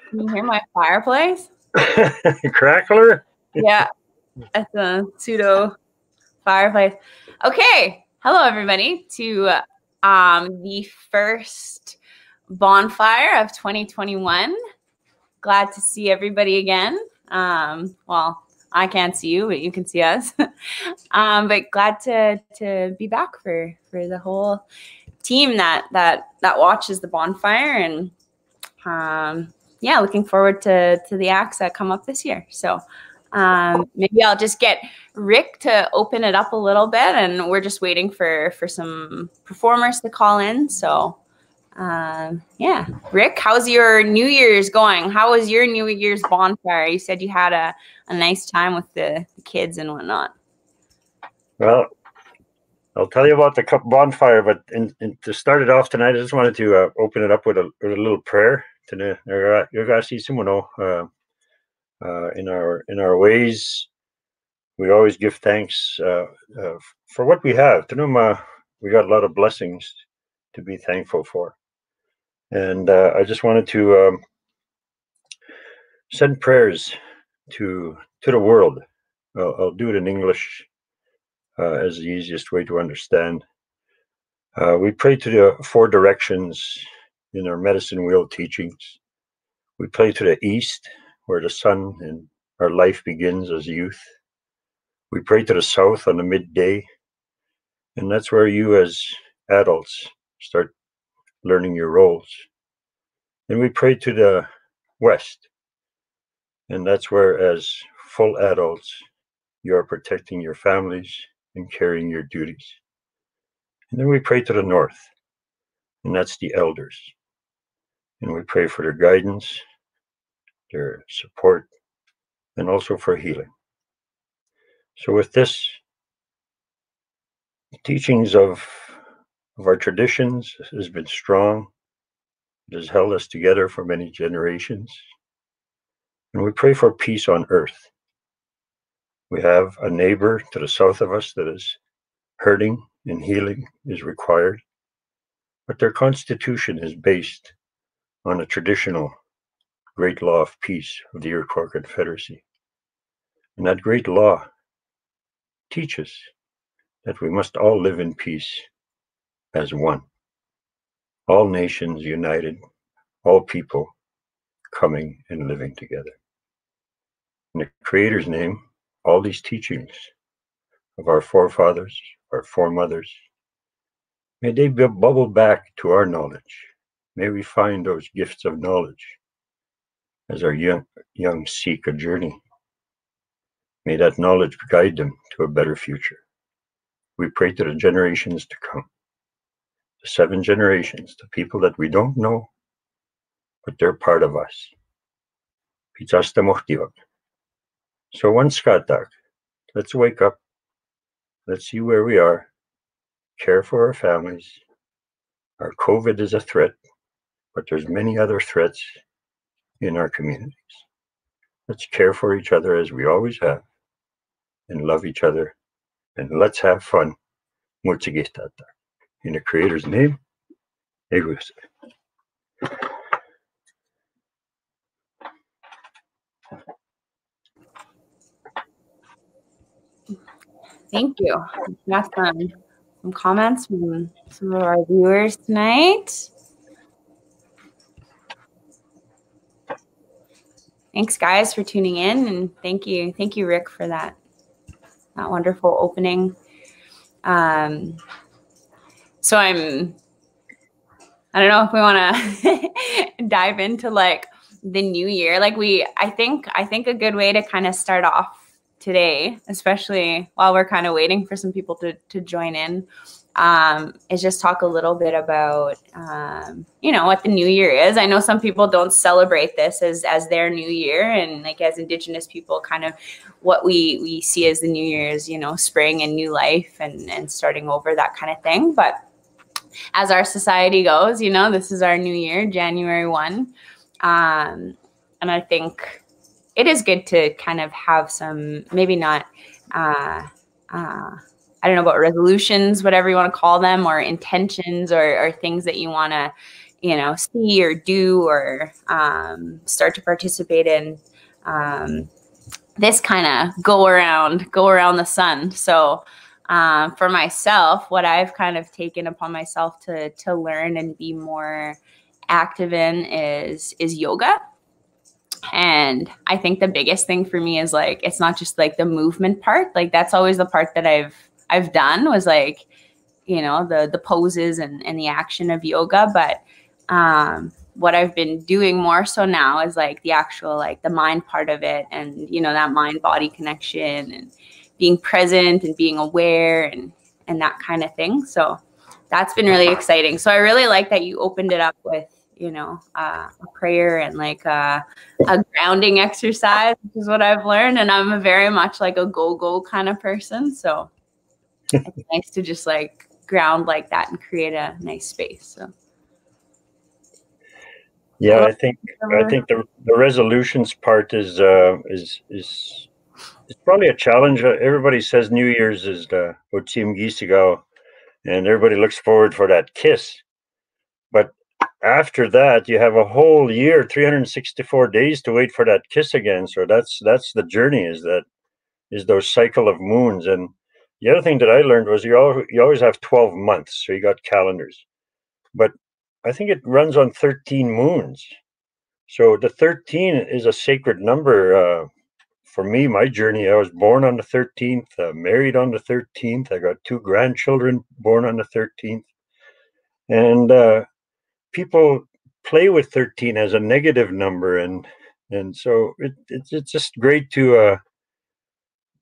Can you hear my fireplace? Crackler? Yeah, it's a pseudo fireplace. Okay, hello everybody to the first Bonfire of 2021. Glad to see everybody again. Well, I can't see you, but you can see us. But glad to be back for the whole team that watches the Bonfire, and yeah, looking forward to the acts that come up this year. So maybe I'll just get Rick to open it up a little bit, and we're just waiting for some performers to call in. So yeah, Rick, how's your New Year's going? How was your New Year's bonfire? You said you had a nice time with the kids and whatnot. Well, I'll tell you about the bonfire, but to start it off tonight, I just wanted to open it up with a little prayer. In our ways, we always give thanks for what we have. We got a lot of blessings to be thankful for, and I just wanted to send prayers to the world. I'll do it in English as the easiest way to understand. We pray to the four directions in our medicine wheel teachings. We pray to the east, where the sun and our life begins as youth. We pray to the south on the midday, and that's where you as adults start learning your roles. And we pray to the west, and that's where as full adults you are protecting your families and carrying your duties. And then we pray to the north, and that's the elders. And we pray for their guidance, their support, and also for healing. So with this, the teachings of our traditions has been strong. It has held us together for many generations. And we pray for peace on earth. We have a neighbor to the south of us that is hurting, and healing is required. But their constitution is based on a traditional great law of peace of the Iroquois Confederacy. And that great law teaches that we must all live in peace as one. All nations united, all people coming and living together. In the Creator's name, all these teachings of our forefathers, our foremothers, may they bubble back to our knowledge. May we find those gifts of knowledge as our young seek a journey. May that knowledge guide them to a better future. We pray to the generations to come, the 7 generations, the people that we don't know, but they're part of us. So one skatak, let's wake up, let's see where we are, care for our families. Our COVID is a threat, but there's many other threats in our communities. Let's care for each other as we always have, and love each other, and let's have fun. In the Creator's name, Egus. Thank you. Got some comments from some of our viewers tonight. Thanks, guys, for tuning in, and thank you, Rick, for that wonderful opening. So I don't know if we want to dive into like the new year. Like I think a good way to kind of start off today, especially while we're kind of waiting for some people to join in, is just talk a little bit about, what the new year is. I know some people don't celebrate this as their new year, and like as Indigenous people, kind of what we see as the new year is, spring and new life and starting over, that kind of thing. But as our society goes, this is our new year, January 1. And I think it is good to kind of have some, maybe not, I don't know about resolutions, whatever you want to call them, or intentions, or things that you want to see or do or start to participate in this kind of go around the sun. So for myself, what I've kind of taken upon myself to learn and be more active in is yoga. And I think the biggest thing for me is like, it's not just like the movement part. Like that's always the part that I've done was like, the poses and the action of yoga. But what I've been doing more so now is like the actual, like the mind part of it. And, that mind body connection and being present and being aware and that kind of thing. So that's been really exciting. So I really like that you opened it up with, a prayer and like a grounding exercise, which is what I've learned. And I'm very much like a go kind of person. So it's nice to just like ground like that and create a nice space. So yeah, I think the resolutions part is it's probably a challenge. Everybody says New Year's is the Otsim Gisigo, and everybody looks forward for that kiss. But after that, you have a whole year, 364 days to wait for that kiss again. So that's the journey. Is those cycle of moons. And the other thing that I learned was you always have 12 months, so you got calendars. But I think it runs on 13 moons. So the 13 is a sacred number. For me, my journey, I was born on the 13th, married on the 13th. I got 2 grandchildren born on the 13th. And people play with 13 as a negative number. And so it's just great to,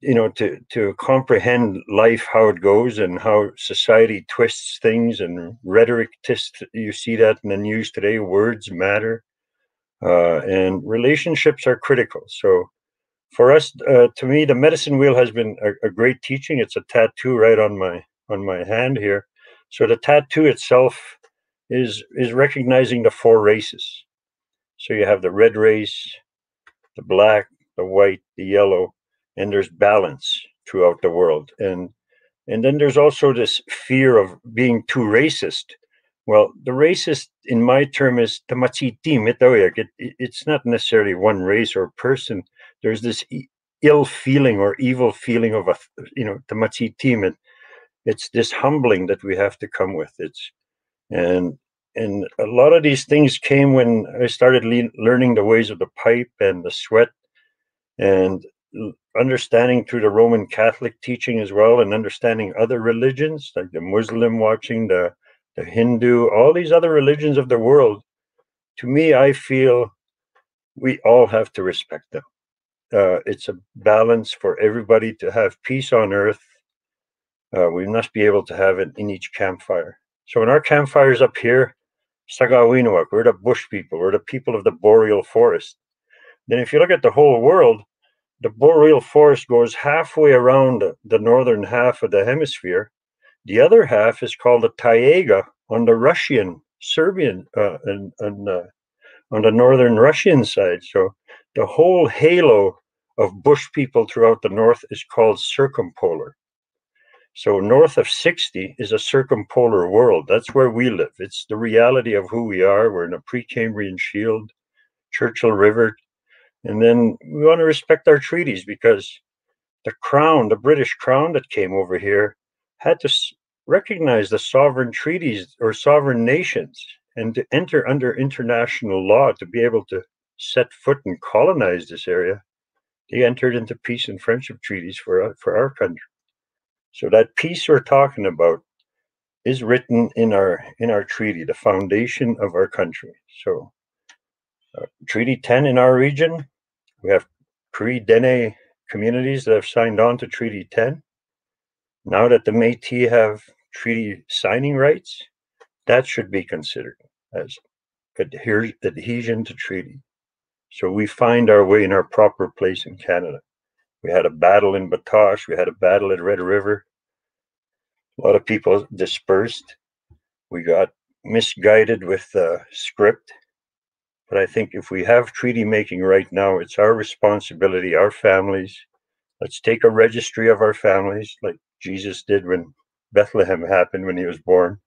to comprehend life, how it goes and how society twists things and rhetoric twists. You see that in the news today, words matter. And relationships are critical. So for us, to me, the medicine wheel has been a great teaching. It's a tattoo right on my hand here. So the tattoo itself is recognizing the 4 races. So you have the red race, the black, the white, the yellow, and there's balance throughout the world. And then there's also this fear of being too racist. Well, the racist in my term is tamachitim. It's not necessarily one race or person. There's this ill feeling or evil feeling of tamachitim. It's this humbling that we have to come with. And a lot of these things came when I started learning the ways of the pipe and the sweat and understanding through the Roman Catholic teaching as well, and understanding other religions like the Muslim, watching the Hindu, all these other religions of the world. To me, I feel we all have to respect them. It's a balance for everybody to have peace on earth. We must be able to have it in each campfire. So in our campfires up here, Sagawinuak, we're the bush people, we're the people of the boreal forest. Then if you look at the whole world, the boreal forest goes halfway around the northern half of the hemisphere. The other half is called the taiga on the Russian, Serbian, and on the northern Russian side. So the whole halo of bush people throughout the north is called circumpolar. So north of 60 is a circumpolar world. That's where we live. It's the reality of who we are. We're in a Precambrian shield, Churchill River. And then we want to respect our treaties because the crown, the British crown that came over here, had to recognize the sovereign treaties or sovereign nations and to enter under international law to be able to set foot and colonize this area. They entered into peace and friendship treaties for our country. So that peace we're talking about is written in our treaty, the foundation of our country. So Treaty 10 in our region, we have Cree-Dene communities that have signed on to Treaty 10. Now that the Métis have treaty signing rights, that should be considered as adhesion to treaty. So we find our way in our proper place in Canada. We had a battle in Batoche. We had a battle at Red River. A lot of people dispersed. We got misguided with the script. But I think if we have treaty making right now, it's our responsibility, our families. Let's take a registry of our families like Jesus did when Bethlehem happened, when he was born.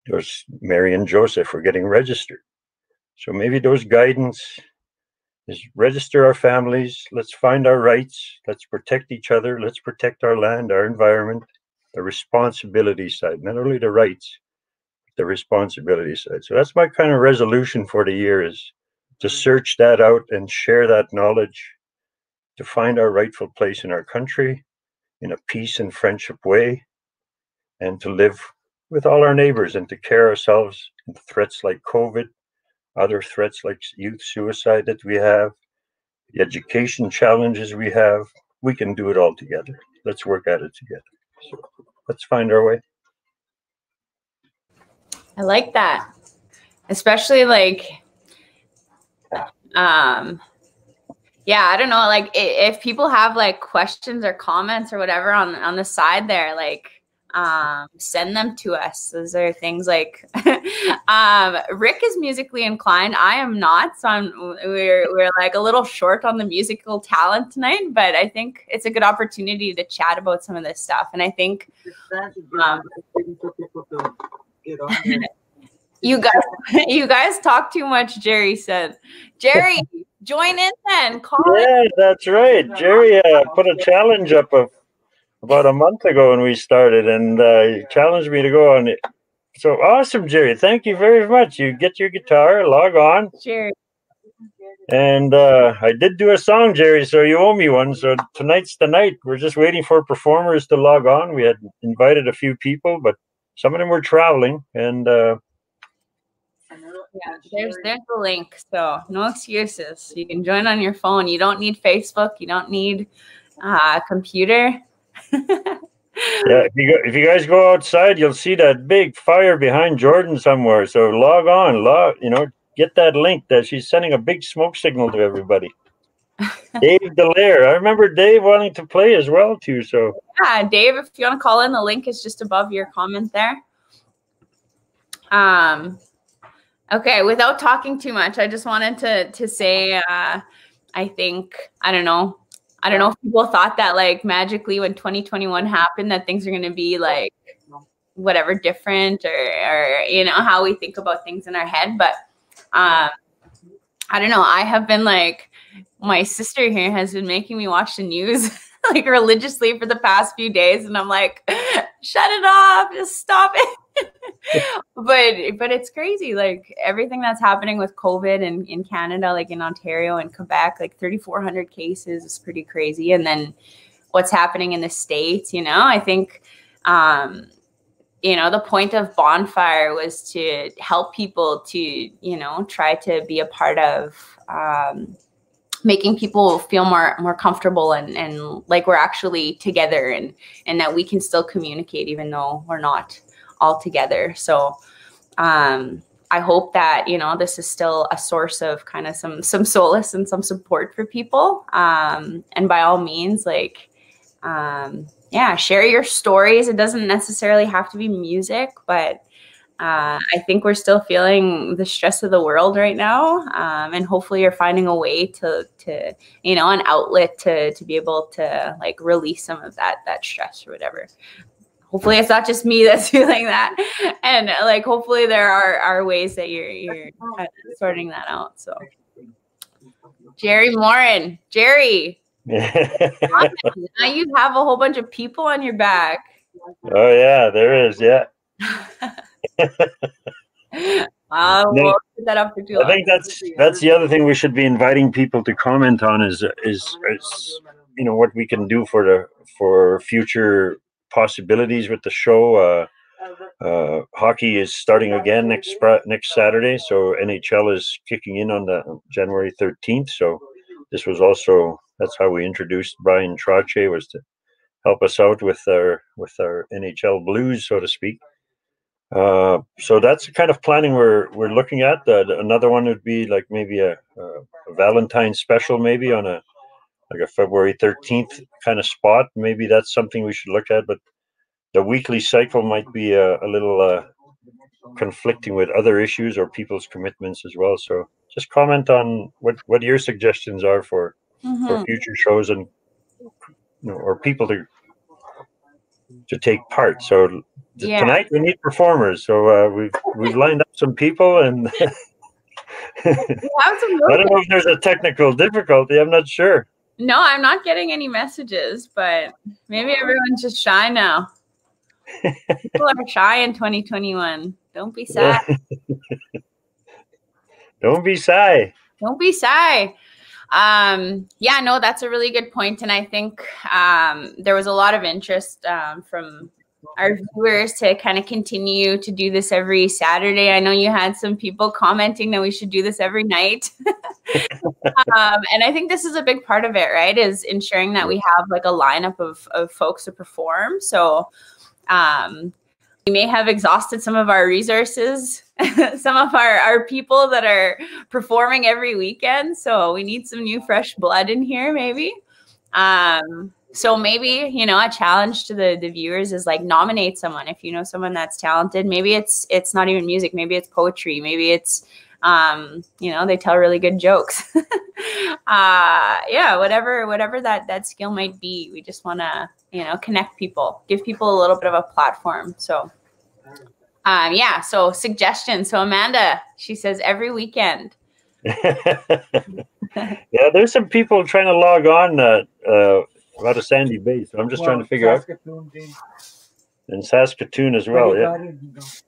There's Mary and Joseph were getting registered. So maybe those guidance is register our families. Let's find our rights. Let's protect each other. Let's protect our land, our environment, the responsibility side, not only the rights, the responsibility side. So that's my kind of resolution for the year, is to search that out and share that knowledge, to find our rightful place in our country in a peace and friendship way, and to live with all our neighbors and to care ourselves in threats like COVID, other threats like youth suicide that we have, the education challenges we have. We can do it all together. Let's work at it together. So let's find our way. I like that. Especially like, yeah, I don't know, like if people have like questions or comments or whatever on the side there, like send them to us. Those are things like Rick is musically inclined. I am not, so we're like a little short on the musical talent tonight, but I think it's a good opportunity to chat about some of this stuff. And I think you guys talk too much, Jerry said. Jerry, join in then. Yeah, that's right. Jerry put a challenge up of about a month ago when we started, and he challenged me to go on it. So awesome, Jerry. Thank you very much. You get your guitar, log on. Jerry. And I did do a song, Jerry, so you owe me one. So tonight's the night. We're just waiting for performers to log on. We had invited a few people, but some of them were traveling. And yeah, there's the link. So no excuses. You can join on your phone. You don't need Facebook. You don't need a computer. Yeah, if you guys go outside, you'll see that big fire behind Jordan somewhere. So log on, get that link. That she's sending a big smoke signal to everybody. Dave Delaire. I remember Dave wanting to play as well too. So yeah, Dave, if you want to call in, the link is just above your comment there. Okay, without talking too much, I just wanted to say, I think, I don't know if people thought that like magically when 2021 happened that things are going to be like whatever different or how we think about things in our head. But I don't know. I have been like, my sister here has been making me watch the news like religiously for the past few days. And I'm like, shut it off, just stop it. but it's crazy, like everything that's happening with COVID in Canada, like in Ontario and Quebec, like 3,400 cases is pretty crazy. And then what's happening in the States, I think, the point of Bonfire was to help people to, try to be a part of making people feel more comfortable and like we're actually together and that we can still communicate even though we're not all together. So I hope that, this is still a source of kind of some solace and some support for people. And by all means, like, share your stories. It doesn't necessarily have to be music, but I think we're still feeling the stress of the world right now. And hopefully you're finding a way to an outlet to be able to like release some of that stress or whatever. Hopefully it's not just me that's feeling that. And like, hopefully there are ways that you're kind of sorting that out. So Jerry Morin, Jerry, now you have a whole bunch of people on your back. Oh yeah, there is. Yeah. We'll put that up for too long. I think that's the other thing we should be inviting people to comment on is what we can do for future possibilities with the show. Hockey is starting again next Saturday, so NHL is kicking in on the January 13th. So this was that's how we introduced Brian Trottier, was to help us out with our NHL blues, so to speak. So that's the kind of planning we're looking at. Another one would be like maybe a Valentine's special, maybe on a February 13th kind of spot. Maybe that's something we should look at. But the weekly cycle might be a little conflicting with other issues or people's commitments as well. So just comment on what your suggestions are for future shows and or people to to take part. So Yeah. tonight we need performers. So we've lined up some people, and We have some I don't know if there's a technical difficulty. I'm not sure. No, I'm not getting any messages, but maybe everyone's just shy now. People are shy in 2021. Don't be sad. Don't be shy. Don't be shy. Yeah, no, that's a really good point. And I think there was a lot of interest from our viewers to kind of continue to do this every Saturday. I know you had some people commenting that we should do this every night. And I think this is a big part of it, right? Is ensuring that we have like a lineup of folks to perform. So we may have exhausted some of our resources, some of our people that are performing every weekend. So we need some new fresh blood in here, maybe. So maybe, you know, a challenge to the viewers is like nominate someone. If you know someone that's talented, maybe it's not even music, maybe it's poetry, maybe it's you know, they tell really good jokes. Yeah, whatever that skill might be. We just want to, you know, connect people, give people a little bit of a platform. So yeah, so suggestions. So Amanda, she says every weekend. Yeah, there's some people trying to log on out of Sandy Bay, so I'm just trying to figure out. In Saskatoon as well, yeah.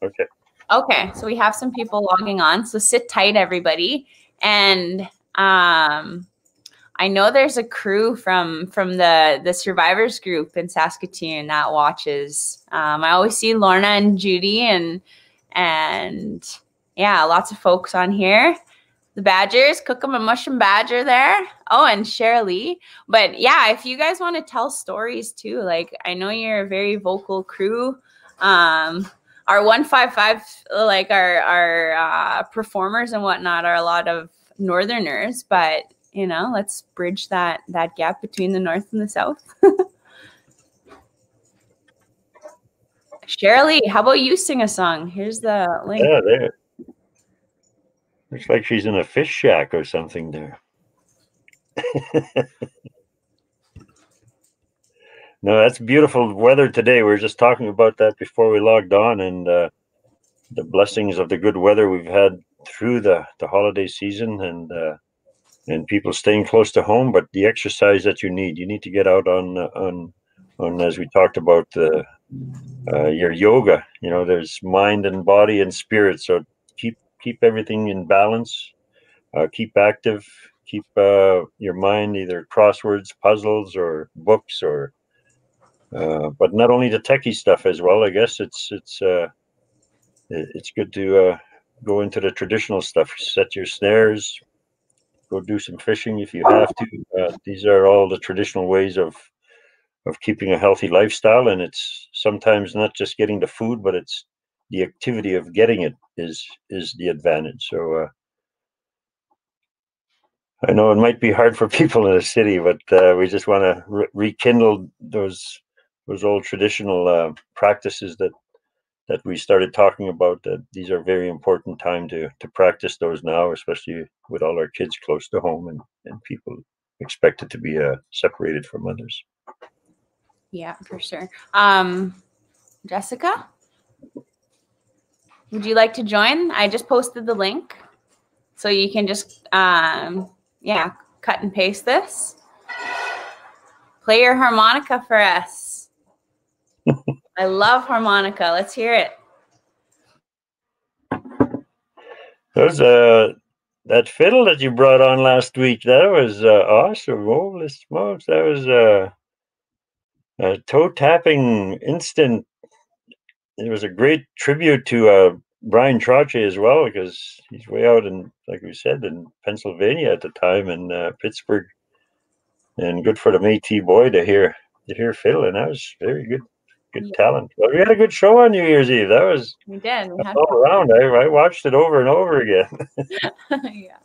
Okay. Okay, so we have some people logging on. So sit tight, everybody. And I know there's a crew from the survivors group in Saskatoon that watches. I always see Lorna and Judy and yeah, lots of folks on here. The Badgers, Cook 'em and Mush 'em Badger there. Oh, and Shirley. But yeah, if you guys want to tell stories too, like I know you're a very vocal crew. Our 155, like our performers and whatnot, are a lot of Northerners, but you know, let's bridge that gap between the North and the South. Shirley, how about you sing a song? Here's the link. Yeah, there. Looks like she's in a fish shack or something there. No, that's beautiful weather today. We were just talking about that before we logged on, and the blessings of the good weather we've had through the holiday season, and people staying close to home. But the exercise that you need to get out on as we talked about your yoga. You know, there's mind and body and spirit. So keep everything in balance. Keep active. Keep your mind either crosswords, puzzles, or books, or but not only the techie stuff as well. I guess it's good to go into the traditional stuff. Set your snares. Go do some fishing if you have to. These are all the traditional ways of keeping a healthy lifestyle, and it's sometimes not just getting the food, but it's the activity of getting it is the advantage. So I know it might be hard for people in the city, but we just want to rekindle those old traditional practices that we started talking about. That these are very important time to practice those now, especially with all our kids close to home and people expected to be separated from others. Yeah, for sure. Jessica, would you like to join? I just posted the link, so you can just yeah, cut and paste this. Play your harmonica for us. I love harmonica. Let's hear it. There's that fiddle that you brought on last week. That was awesome. Holy smokes, that was a toe tapping instant. It was a great tribute to Brian Trottier as well, because he's way out in, like we said, in Pennsylvania at the time, in Pittsburgh, and good for the Métis boy to hear fiddle, and that was very good talent. Well, we had a good show on New Year's Eve. That was we did. We had all around. I watched it over and over again. Yeah.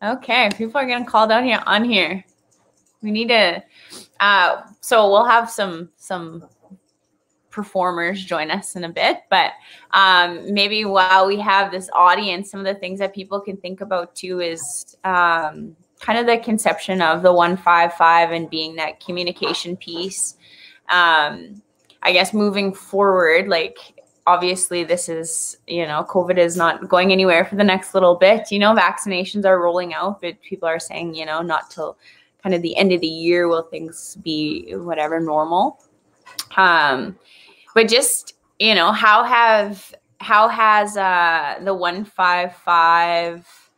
Okay, people are getting called out here on here. We need to. So we'll have some performers join us in a bit, but maybe while we have this audience, some of the things that people can think about too is kind of the conception of the 155 and being that communication piece. I guess moving forward, like obviously this is, COVID is not going anywhere for the next little bit. Vaccinations are rolling out, but people are saying, not till kind of the end of the year will things be whatever normal. But just, how has the 155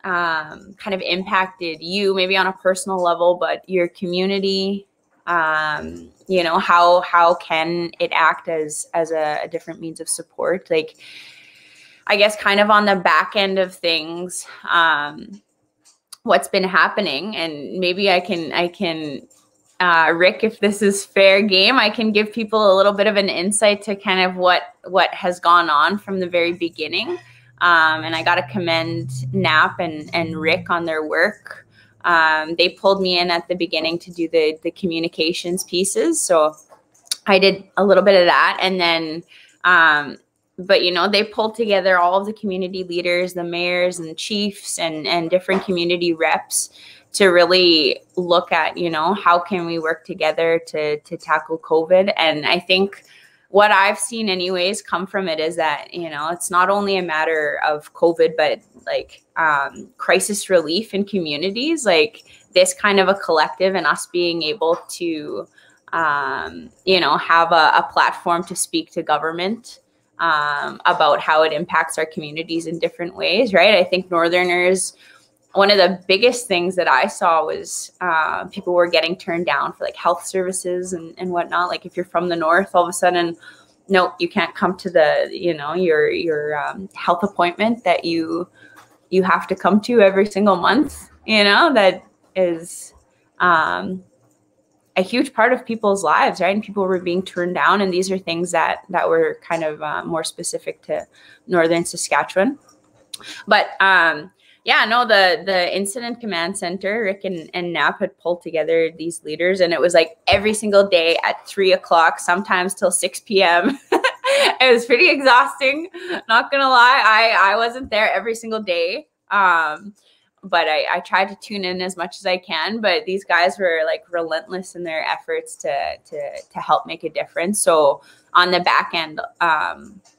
kind of impacted you, maybe on a personal level, but your community? How can it act as a different means of support? Like, I guess kind of on the back end of things, what's been happening, and maybe I can Rick, if this is fair game, I can give people a little bit of an insight to kind of what has gone on from the very beginning. And I got to commend Knapp and Rick on their work. They pulled me in at the beginning to do the communications pieces. So I did a little bit of that. And then, but, they pulled together all of the community leaders, the mayors and chiefs and different community reps to really look at, how can we work together to tackle COVID. And I think what I've seen anyways come from it is that, it's not only a matter of COVID, but like crisis relief in communities, like this kind of a collective and us being able to, have a platform to speak to government about how it impacts our communities in different ways, right? I think Northerners, one of the biggest things that I saw was people were getting turned down for like health services and whatnot. Like if you're from the north, all of a sudden, no, you can't come to the, your health appointment that you have to come to every single month. That is a huge part of people's lives, right? And people were being turned down. And these are things that were kind of more specific to northern Saskatchewan. But the Incident Command Center, Rick and Knapp had pulled together these leaders, and it was like every single day at 3:00, sometimes till 6 p.m. It was pretty exhausting. Not gonna lie, I wasn't there every single day, but I tried to tune in as much as I can. But these guys were like relentless in their efforts to help make a difference. So on the back end, a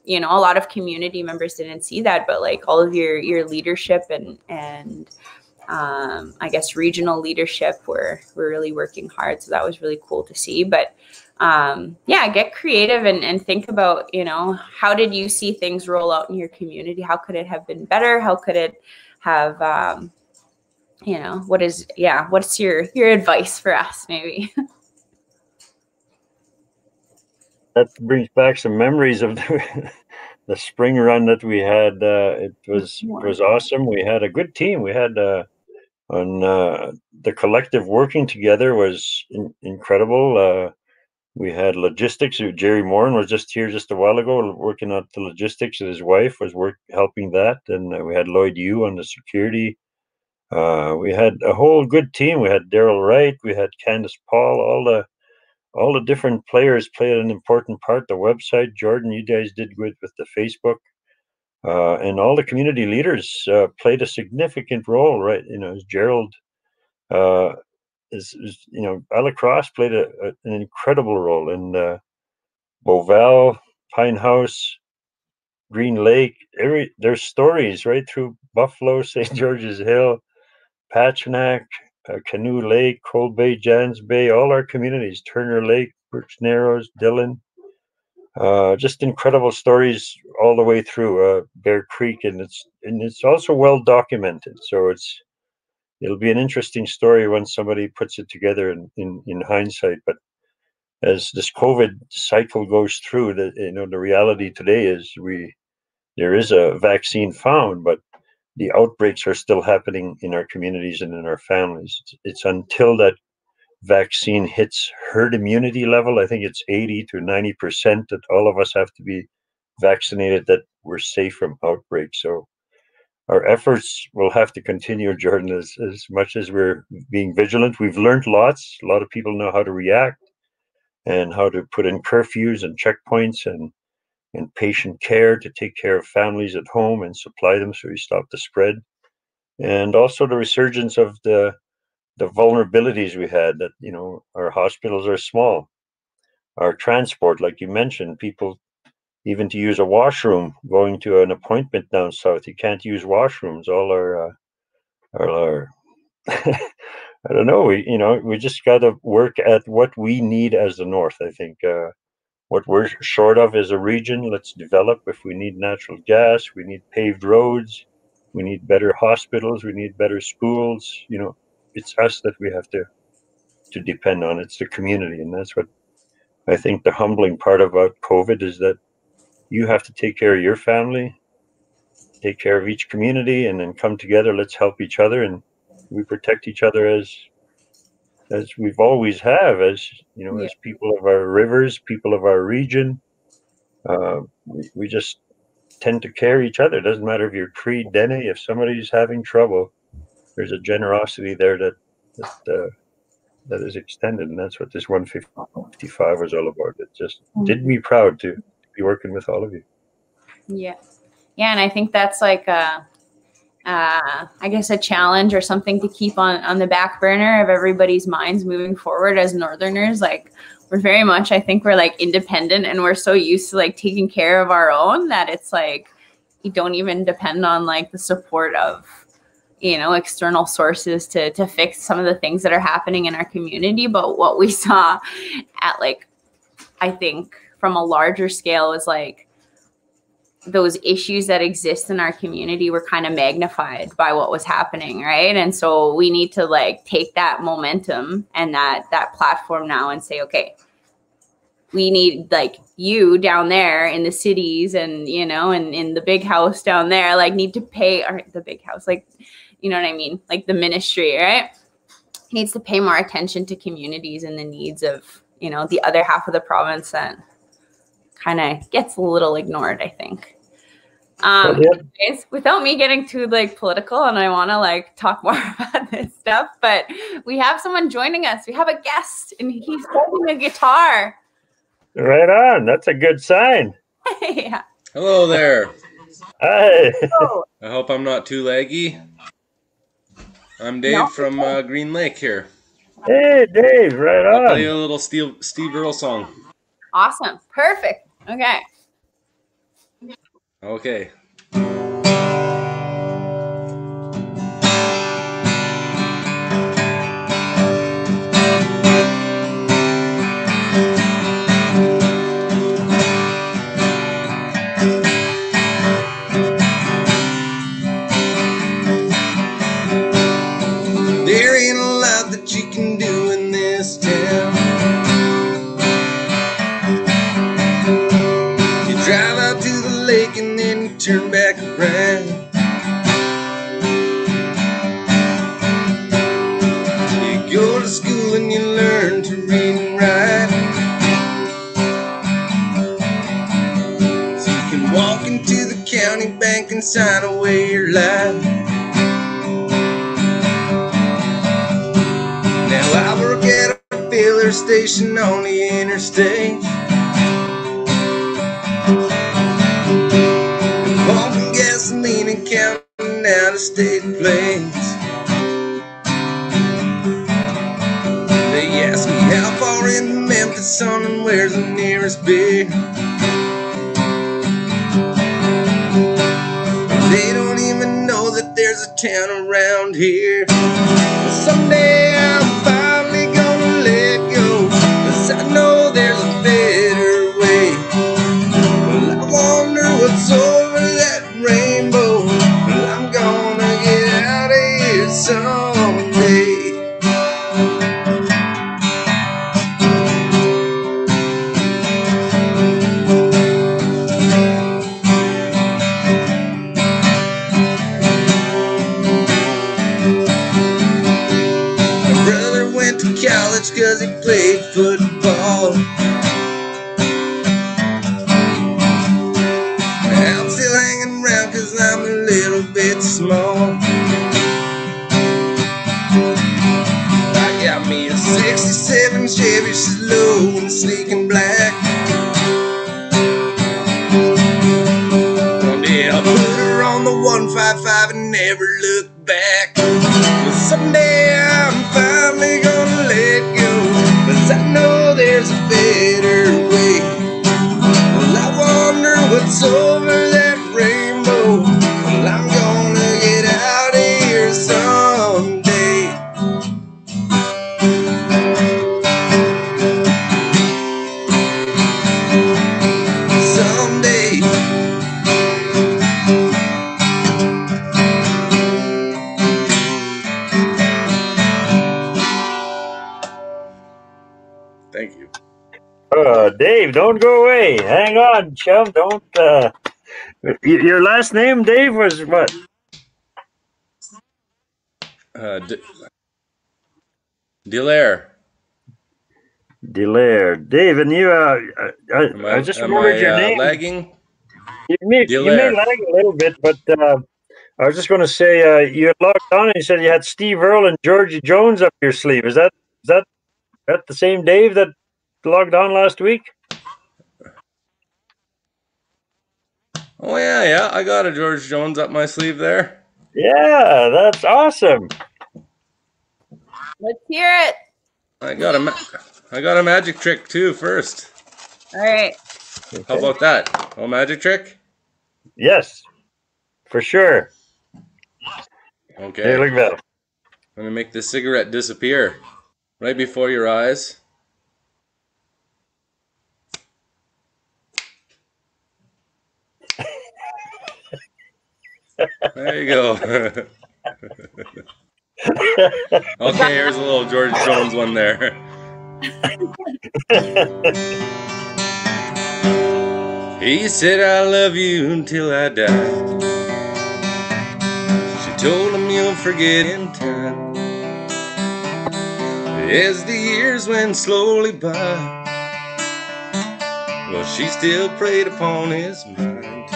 lot of community members didn't see that, but like all of your leadership and I guess regional leadership were really working hard. So that was really cool to see. But get creative and think about, how did you see things roll out in your community? How could it have been better? How could it have, what's your advice for us maybe? That brings back some memories of the spring run that we had. It was awesome. We had a good team. We had the collective working together was incredible. We had logistics. Jerry Morin was just here just a while ago working on the logistics, and his wife was helping that. And we had Lloyd Yu on the security. We had a whole good team. We had Daryl Wright. We had Candace Paul. All the different players played an important part. The website, Jordan, you guys did good with the Facebook, and all the community leaders played a significant role, right? As Gerald, Alacrosse played an incredible role, and Beauval, Pine House, Green Lake. There's stories right through Buffalo, St. George's Hill, Patchnack, Canoe Lake, Cold Bay, Jans Bay, all our communities, Turner Lake, Birch Narrows, Dillon, just incredible stories all the way through Bear Creek, and it's also well documented. So it'll be an interesting story when somebody puts it together in hindsight. But as this COVID cycle goes through, the reality today is there is a vaccine found, but the outbreaks are still happening in our communities and in our families. It's until that vaccine hits herd immunity level, I think it's 80 to 90% that all of us have to be vaccinated, that we're safe from outbreaks. So our efforts will have to continue, Jordan, as much as we're being vigilant. We've learned lots. A lot of people know how to react and how to put in curfews and checkpoints and patient care to take care of families at home and supply them so we stop the spread. and also the resurgence of the vulnerabilities we had. That our hospitals are small, our transport, like you mentioned, people even to use a washroom, going to an appointment down south, you can't use washrooms. All our I don't know. We just got to work at what we need as the North. I think what we're short of as a region, let's develop. If we need natural gas, we need paved roads, we need better hospitals, we need better schools. It's us that we have to depend on. It's the community, and that's what I think the humbling part about COVID is, that you have to take care of your family, take care of each community, and then come together. Let's help each other, and we protect each other as we've always have, as Yeah. as people of our rivers, people of our region. We just tend to care each other. It doesn't matter if you're Cree, Dene. If somebody's having trouble, there's a generosity there that is extended, and that's what this 155 was all about. It just did me proud to be working with all of you. Yeah. Yeah, and I think that's like I guess a challenge or something to keep on the back burner of everybody's minds moving forward as Northerners. Like, we're very much, I think we're like independent, and we're so used to like taking care of our own that it's like you don't even depend on like the support of external sources to fix some of the things that are happening in our community. But what we saw at like, I think from a larger scale, was like those issues that exist in our community were kind of magnified by what was happening, right? And so we need to like take that momentum and that platform now and say, okay, we need like you down there in the cities and and in the big house down there, like need to pay, or the big house, like you know what I mean, like the ministry, right, needs to pay more attention to communities and the needs of the other half of the province that kind of gets a little ignored, I think. Anyways, without me getting too like political, and I want to like talk more about this stuff, but we have someone joining us. We have a guest, and he's holding a guitar. Right on. That's a good sign. Yeah. Hello there. Hi. Hello. I hope I'm not too laggy. I'm Dave from Green Lake here. Hey, Dave. Right on. I'll play you a little Steve Earle song. Awesome. Perfect. Okay. Okay. There ain't a lot that you can do in this town. You drive out to the lake and then you turn back around. You go to school and you learn to read and write, so you can walk into the county bank and sign away your life. Now I work at a filler station on the interstate, pumping gasoline and counting out of state plates. They ask me how far into Memphis, son, and where's the nearest beer. They don't even know that there's a town around here. Someday I'm finally gonna let go, 'cause I know there's a better way. Well, I wonder what's over that rainbow. Well, I'm gonna get out of here someday. My brother went to college 'cause he played football. I'm still hanging around 'cause I'm a little bit small. I got me a 67 Chevy, she's low and sleek and black. One day I'll put her on the 155 and never look back. But someday I'm finally gonna let go, 'cause I know there's a better way. Well, I wonder what's over that rainbow. Well, I'm gonna get out of here someday. Someday. Thank you. Dave, don't go away. Hang on, chum. Don't. Your last name, Dave, was what? Delaire. Delaire. Dave, and you. I just remembered your name. Lagging? You may lag a little bit, but I was just going to say you had logged on and you said you had Steve Earle and Georgie Jones up your sleeve. Is that the same Dave that logged on last week? Oh yeah, I got a George Jones up my sleeve there. Yeah, that's awesome. Let's hear it. I got a magic trick too first. All right. Okay. How about that? A magic trick? Yes, for sure. Okay. Hey, look at that. I'm gonna make the cigarette disappear right before your eyes. There you go. Okay, here's a little George Jones one there. He said, I love you until I die. She told him you'll forget in time. As the years went slowly by, well, she still preyed upon his mind.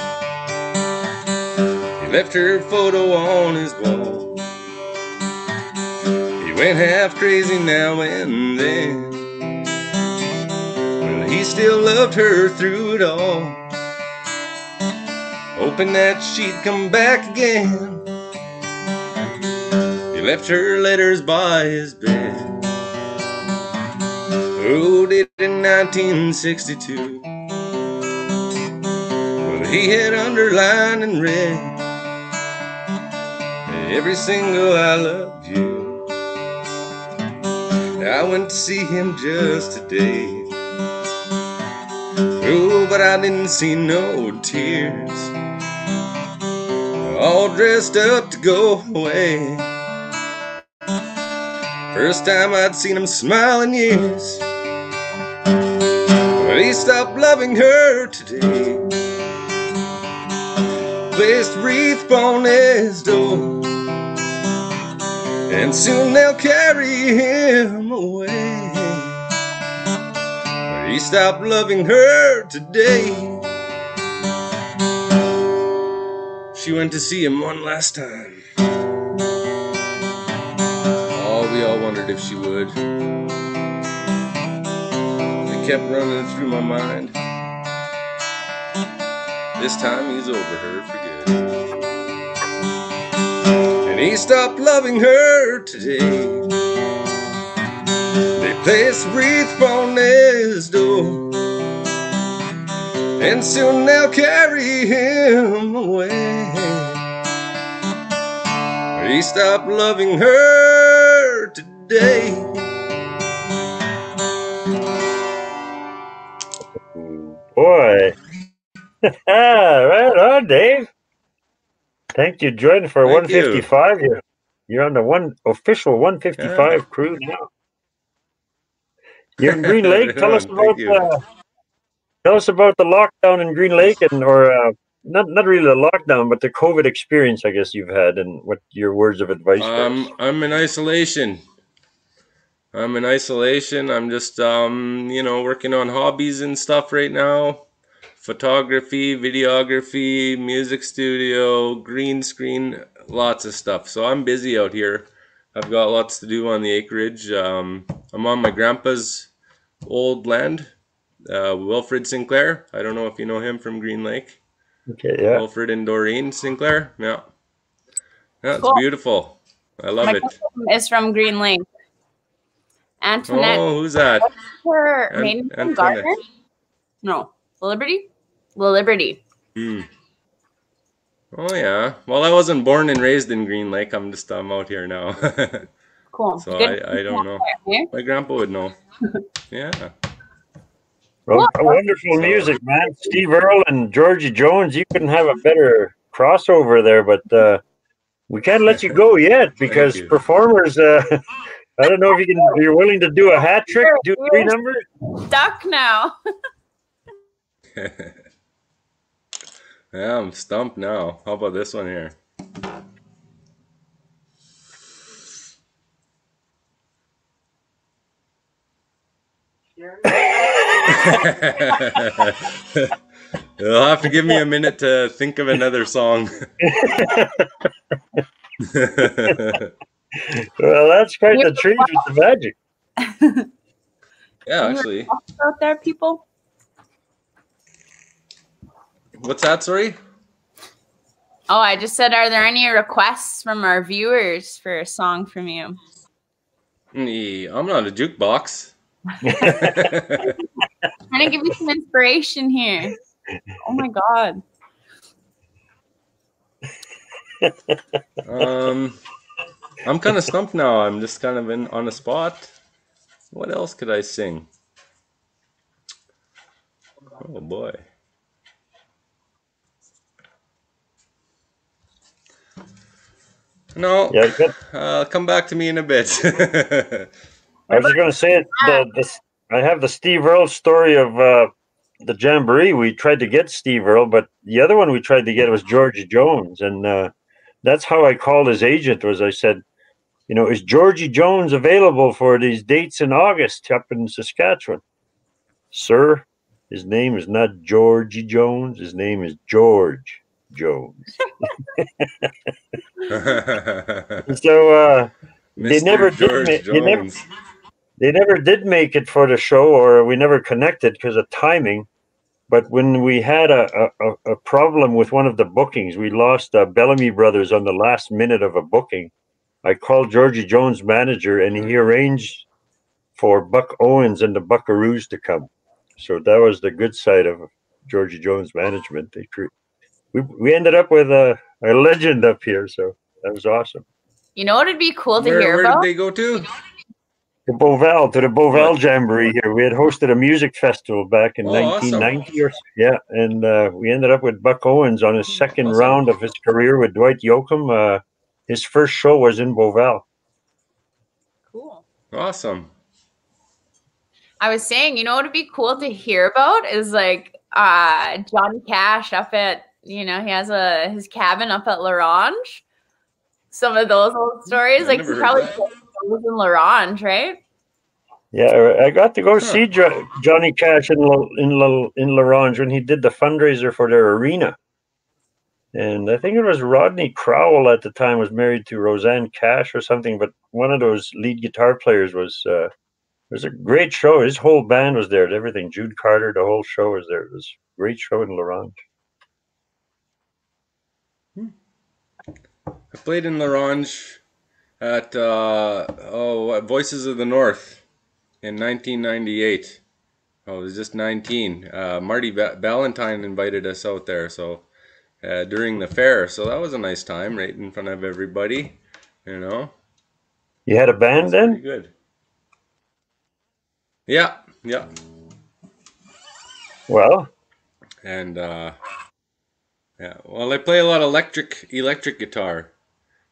He left her photo on his wall. He went half crazy now and then. Well, he still loved her through it all, hoping that she'd come back again. He left her letters by his bed. Wrote it in 1962. Well, he had underlined and read every single I love you. I went to see him just today. Oh, but I didn't see no tears. All dressed up to go away. First time I'd seen him smile in years. But he stopped loving her today. Placed a wreath on his door, and soon they'll carry him away. But he stopped loving her today. She went to see him one last time. Oh, we all wondered if she would. It kept running through my mind. This time he's over her for good. And he stopped loving her today. They placed a wreath on his door, and soon they'll carry him away. He stopped loving her today. Boy. Right on, Dave. Thank you. Joined for 155. You're on the official 155 crew now. You're in Green Lake. Tell us about the lockdown in Green Lake, or not really the lockdown, but the COVID experience, I guess, you've had, and what your words of advice for us. I'm in isolation. I'm just working on hobbies and stuff right now. Photography, videography, music studio, green screen, lots of stuff. So I'm busy out here. I've got lots to do on the acreage. I'm on my grandpa's old land, Wilfred Sinclair. I don't know if you know him from Green Lake. Okay, yeah. Wilfred and Doreen Sinclair, yeah. That's Cool. beautiful. I love My it. cousin is from Green Lake. Antoinette. Oh, who's that? What's her maiden name? Antoinette. Gardner? No. Liberty? Liberty. Hmm. Oh yeah. Well, I wasn't born and raised in Green Lake. I'm out here now. Cool. So Good. I don't know. Yeah. My grandpa would know. Yeah. Well, Cool. wonderful So- music, man. Steve Earle and Georgie Jones. You couldn't have a better crossover there, but we can't let you go yet because you. performers. I don't know if you're willing to do a hat trick, do 3 numbers. Stuck now. Yeah, I'm stumped now. How about this one here? You'll have to give me a minute to think of another song. Well, that's quite the treat with the magic. Yeah, actually. Out there, people. What's that, sorry? Oh, I just said, are there any requests from our viewers for a song from you? I'm not a jukebox. Trying to give you some inspiration here. Oh my God. I'm kind of stumped now. I'm just kind of on the spot. What else could I sing? Oh boy. No, Yeah, come back to me in a bit. I was just going to say I have the Steve Earle story of the Jamboree. We tried to get Steve Earle, but the other one we tried to get was Georgie Jones, and that's how I called his agent. Was I said, is Georgie Jones available for these dates in August up in Saskatchewan? Sir, his name is not Georgie Jones. His name is George Jones. So they never did make it for the show, or we never connected because of timing. But when we had a problem with one of the bookings, we lost Bellamy Brothers on the last minute of a booking. I called Georgie Jones' manager, and he arranged for Buck Owens and the Buckaroos to come. So that was the good side of Georgie Jones' management. We ended up with a legend up here, so that was awesome. You know what would be cool to hear where about? did they go to? To the Beauval Jamboree here. We had hosted a music festival back in 1990 awesome. and we ended up with Buck Owens on his second round of his career with Dwight Yoakam. His first show was in Beauval. Cool. Awesome. I was saying, you know what would be cool to hear about is like Johnny Cash up at, he has his cabin up at L'Orange. Some of those old stories, like he probably was in L'Orange, right? Yeah, I got to go see Johnny Cash in L'Orange when he did the fundraiser for their arena. And I think it was Rodney Crowell at the time was married to Roseanne Cash or something, but one of those lead guitar players was it was a great show. His whole band was there, everything. Jude Carter, the whole show was there. It was a great show in L'Orange. I played in L'Orange at Voices of the North in 1998. I was just 19. Marty Ballantyne invited us out there, so during the fair. So that was a nice time, right in front of everybody. You had a band then? Pretty good. Yeah. Well. And well, I play a lot of electric guitar,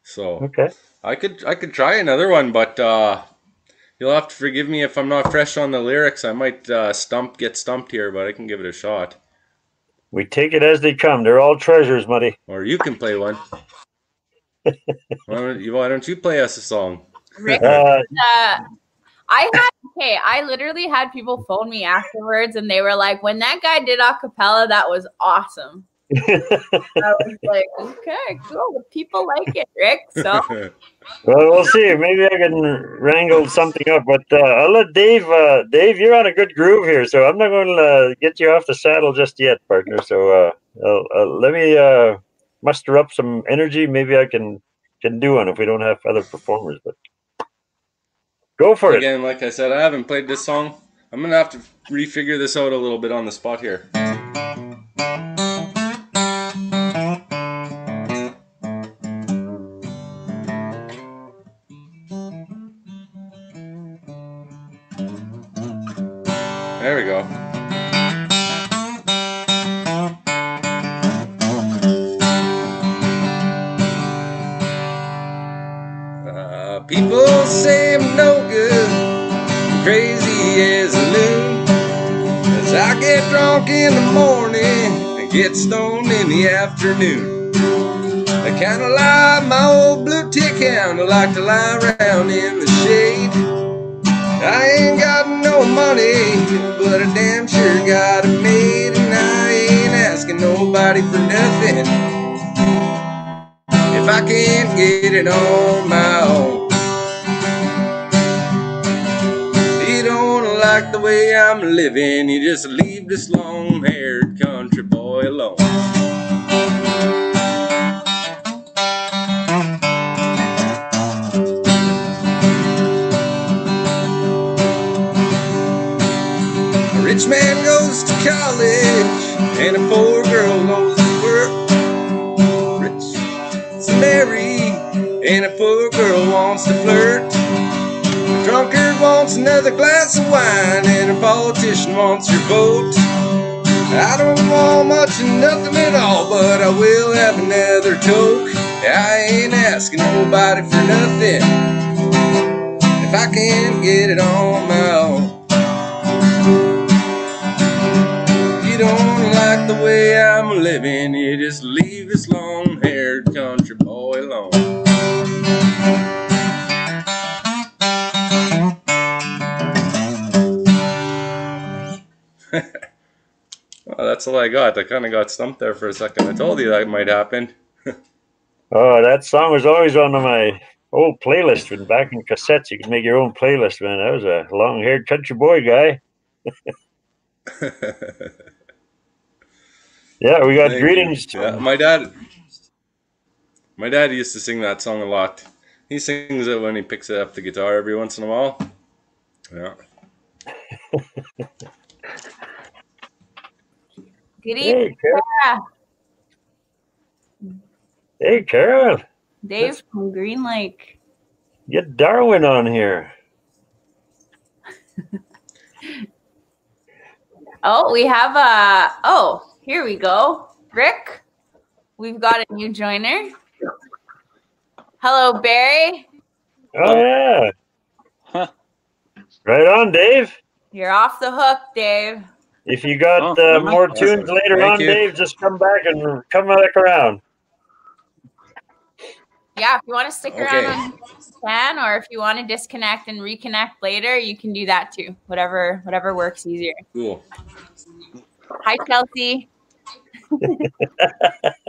so okay. I could try another one, but you'll have to forgive me if I'm not fresh on the lyrics. I might get stumped here, but I can give it a shot. We take it as they come. They're all treasures, Muddy. Or you can play one. Why don't you play us a song? I literally had people phone me afterwards and they were like, when that guy did a cappella, that was awesome. I was like, okay, cool. The people like it, Rick. So well, we'll see. Maybe I can wrangle something up, but I'll let Dave. Dave, you're on a good groove here, so I'm not going to get you off the saddle just yet, partner. So let me muster up some energy. Maybe I can can do one if we don't have other performers. But go for it. Again, like I said, I haven't played this song. I'm gonna have to refigure this out a little bit on the spot here. There we go. People say I'm no good, crazy as a loon. As I get drunk in the morning and get stoned in the afternoon. I kinda like my old blue tick hound. I like to lie around in the shade. I ain't got no money, but I damn sure got it made. And I ain't asking nobody for nothing if I can't get it on my own. You don't like the way I'm living, you just leave this long-haired country boy alone. A rich man goes to college and a poor girl goes to work. Rich is married and a poor girl wants to flirt. A drunkard wants another glass of wine and a politician wants your vote. I don't want much of nothing at all, but I will have another toke. I ain't asking nobody for nothing if I can't get it on my own. You don't like the way I'm living, you just leave this long-haired country boy alone. Well, that's all I got. I kind of got stumped there for a second. I told you that might happen. Oh, that song was always on my old playlist. When back in cassettes, you could make your own playlist, man. I was a long-haired country boy guy. Yeah, we got Thank greetings. you. Yeah, my dad used to sing that song a lot. He sings it when he picks up the guitar every once in a while. Yeah. Good evening, Hey, Carol. Sarah. Hey, Carol. Dave from Green Lake. Get Darwin on here. Oh, we have here we go. Rick, we've got a new joiner. Hello, Barry. Oh, yeah. Huh. Right on, Dave. You're off the hook, Dave. If you got more tunes later Thank on, you. Dave, just come back back around. Yeah, if you want to stick around on plan, or if you want to disconnect and reconnect later, you can do that too. Whatever works easier. Cool. Hi, Chelsea.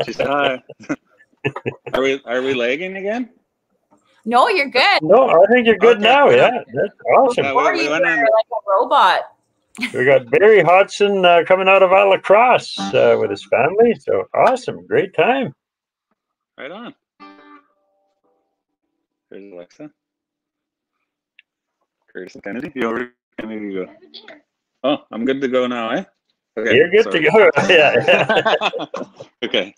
She said hi. Are we lagging again? No, you're good. No, I think you're good now. Yeah, that's awesome. Or you were like a robot. We got Barry Hodgson coming out of Alacrosse with his family. So awesome. Great time. Right on. There's Alexa. Curtis and Kennedy. You already Kennedy go. Oh, I'm good to go now, eh? Okay. You're good to go. Yeah. Okay.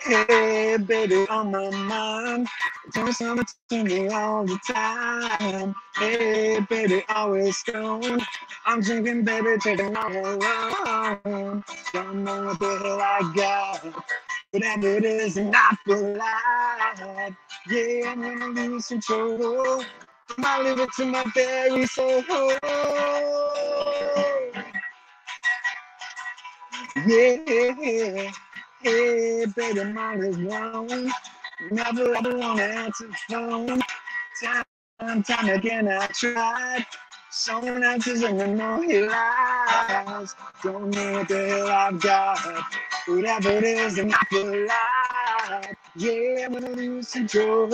Hey, baby, on my mind. Doing something to me all the time. Hey, baby, always gone. I'm drinking, baby, taking all alone. Don't know what the hell I got. Whatever it is, and not for life. Yeah, I'm gonna lose control. I might leave it to my very soul. Yeah. Hey, baby, mine is wrong. Never ever wanna answer the phone. Time again, I tried. Someone answers and I know he lies. Don't know what the hell I've got. Whatever it is, I'm not for life. Yeah, I'm gonna lose control.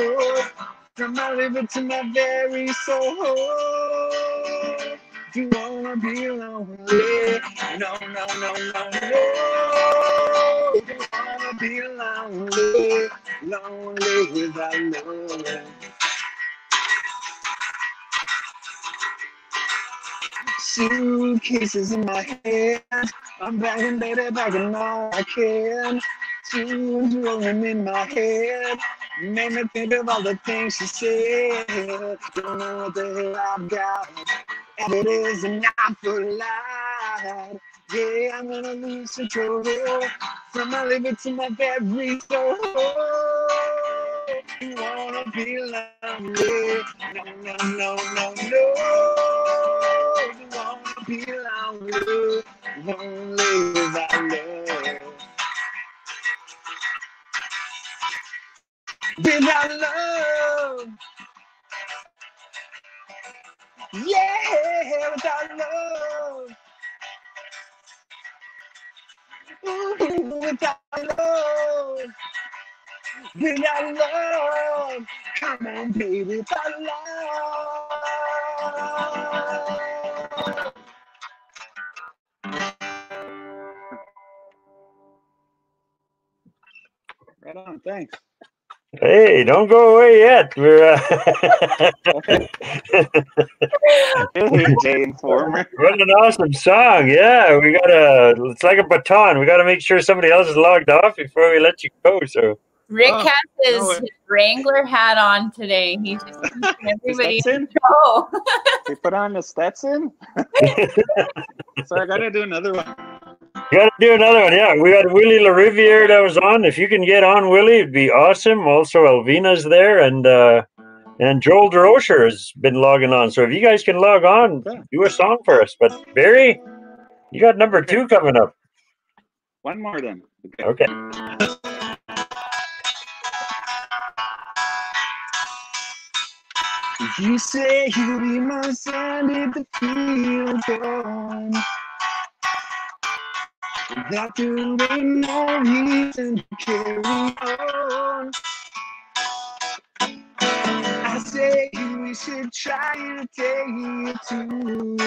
From my liver to my very soul. Do wanna be lonely? No, no, no, no, no. Don't wanna be lonely, lonely without love. Suitcases in my hand, I'm bagging, baby, bagging all I can. Tunes rolling in my head, made me think of all the things she said. Don't know what the hell I've got, and it is not for life. Yeah, I'm gonna lose control from my liver to my very soul. You wanna be lonely? No, no, no, no, no. You wanna be lonely, lonely without love. Without love, yeah, without love. Ooh, without love, without love. Come on, baby, without love. Right on, thanks. Hey, don't go away yet. We're Hey, Jay Informer. what an awesome song. Yeah, we gotta. It's like a baton. We gotta make sure somebody else is logged off before we let you go. So Rick Oh, has his, no way. his Wrangler hat on today. He's just keeping everybody Stetson? go. They put on the Stetson? So I gotta do another one. you gotta do another one. Yeah, we got Willie LaRiviere that was on. If you can get on, Willie, it'd be awesome. Also, Elvina's there, and Joel DeRocher has been logging on. So if you guys can log on, Okay. do a song for us. But Barry, you got number 2 coming up. One more then. Okay. Okay. You say you'll be my son if the field's gone. That there ain't no reason to carry on. I say we should try to take it too.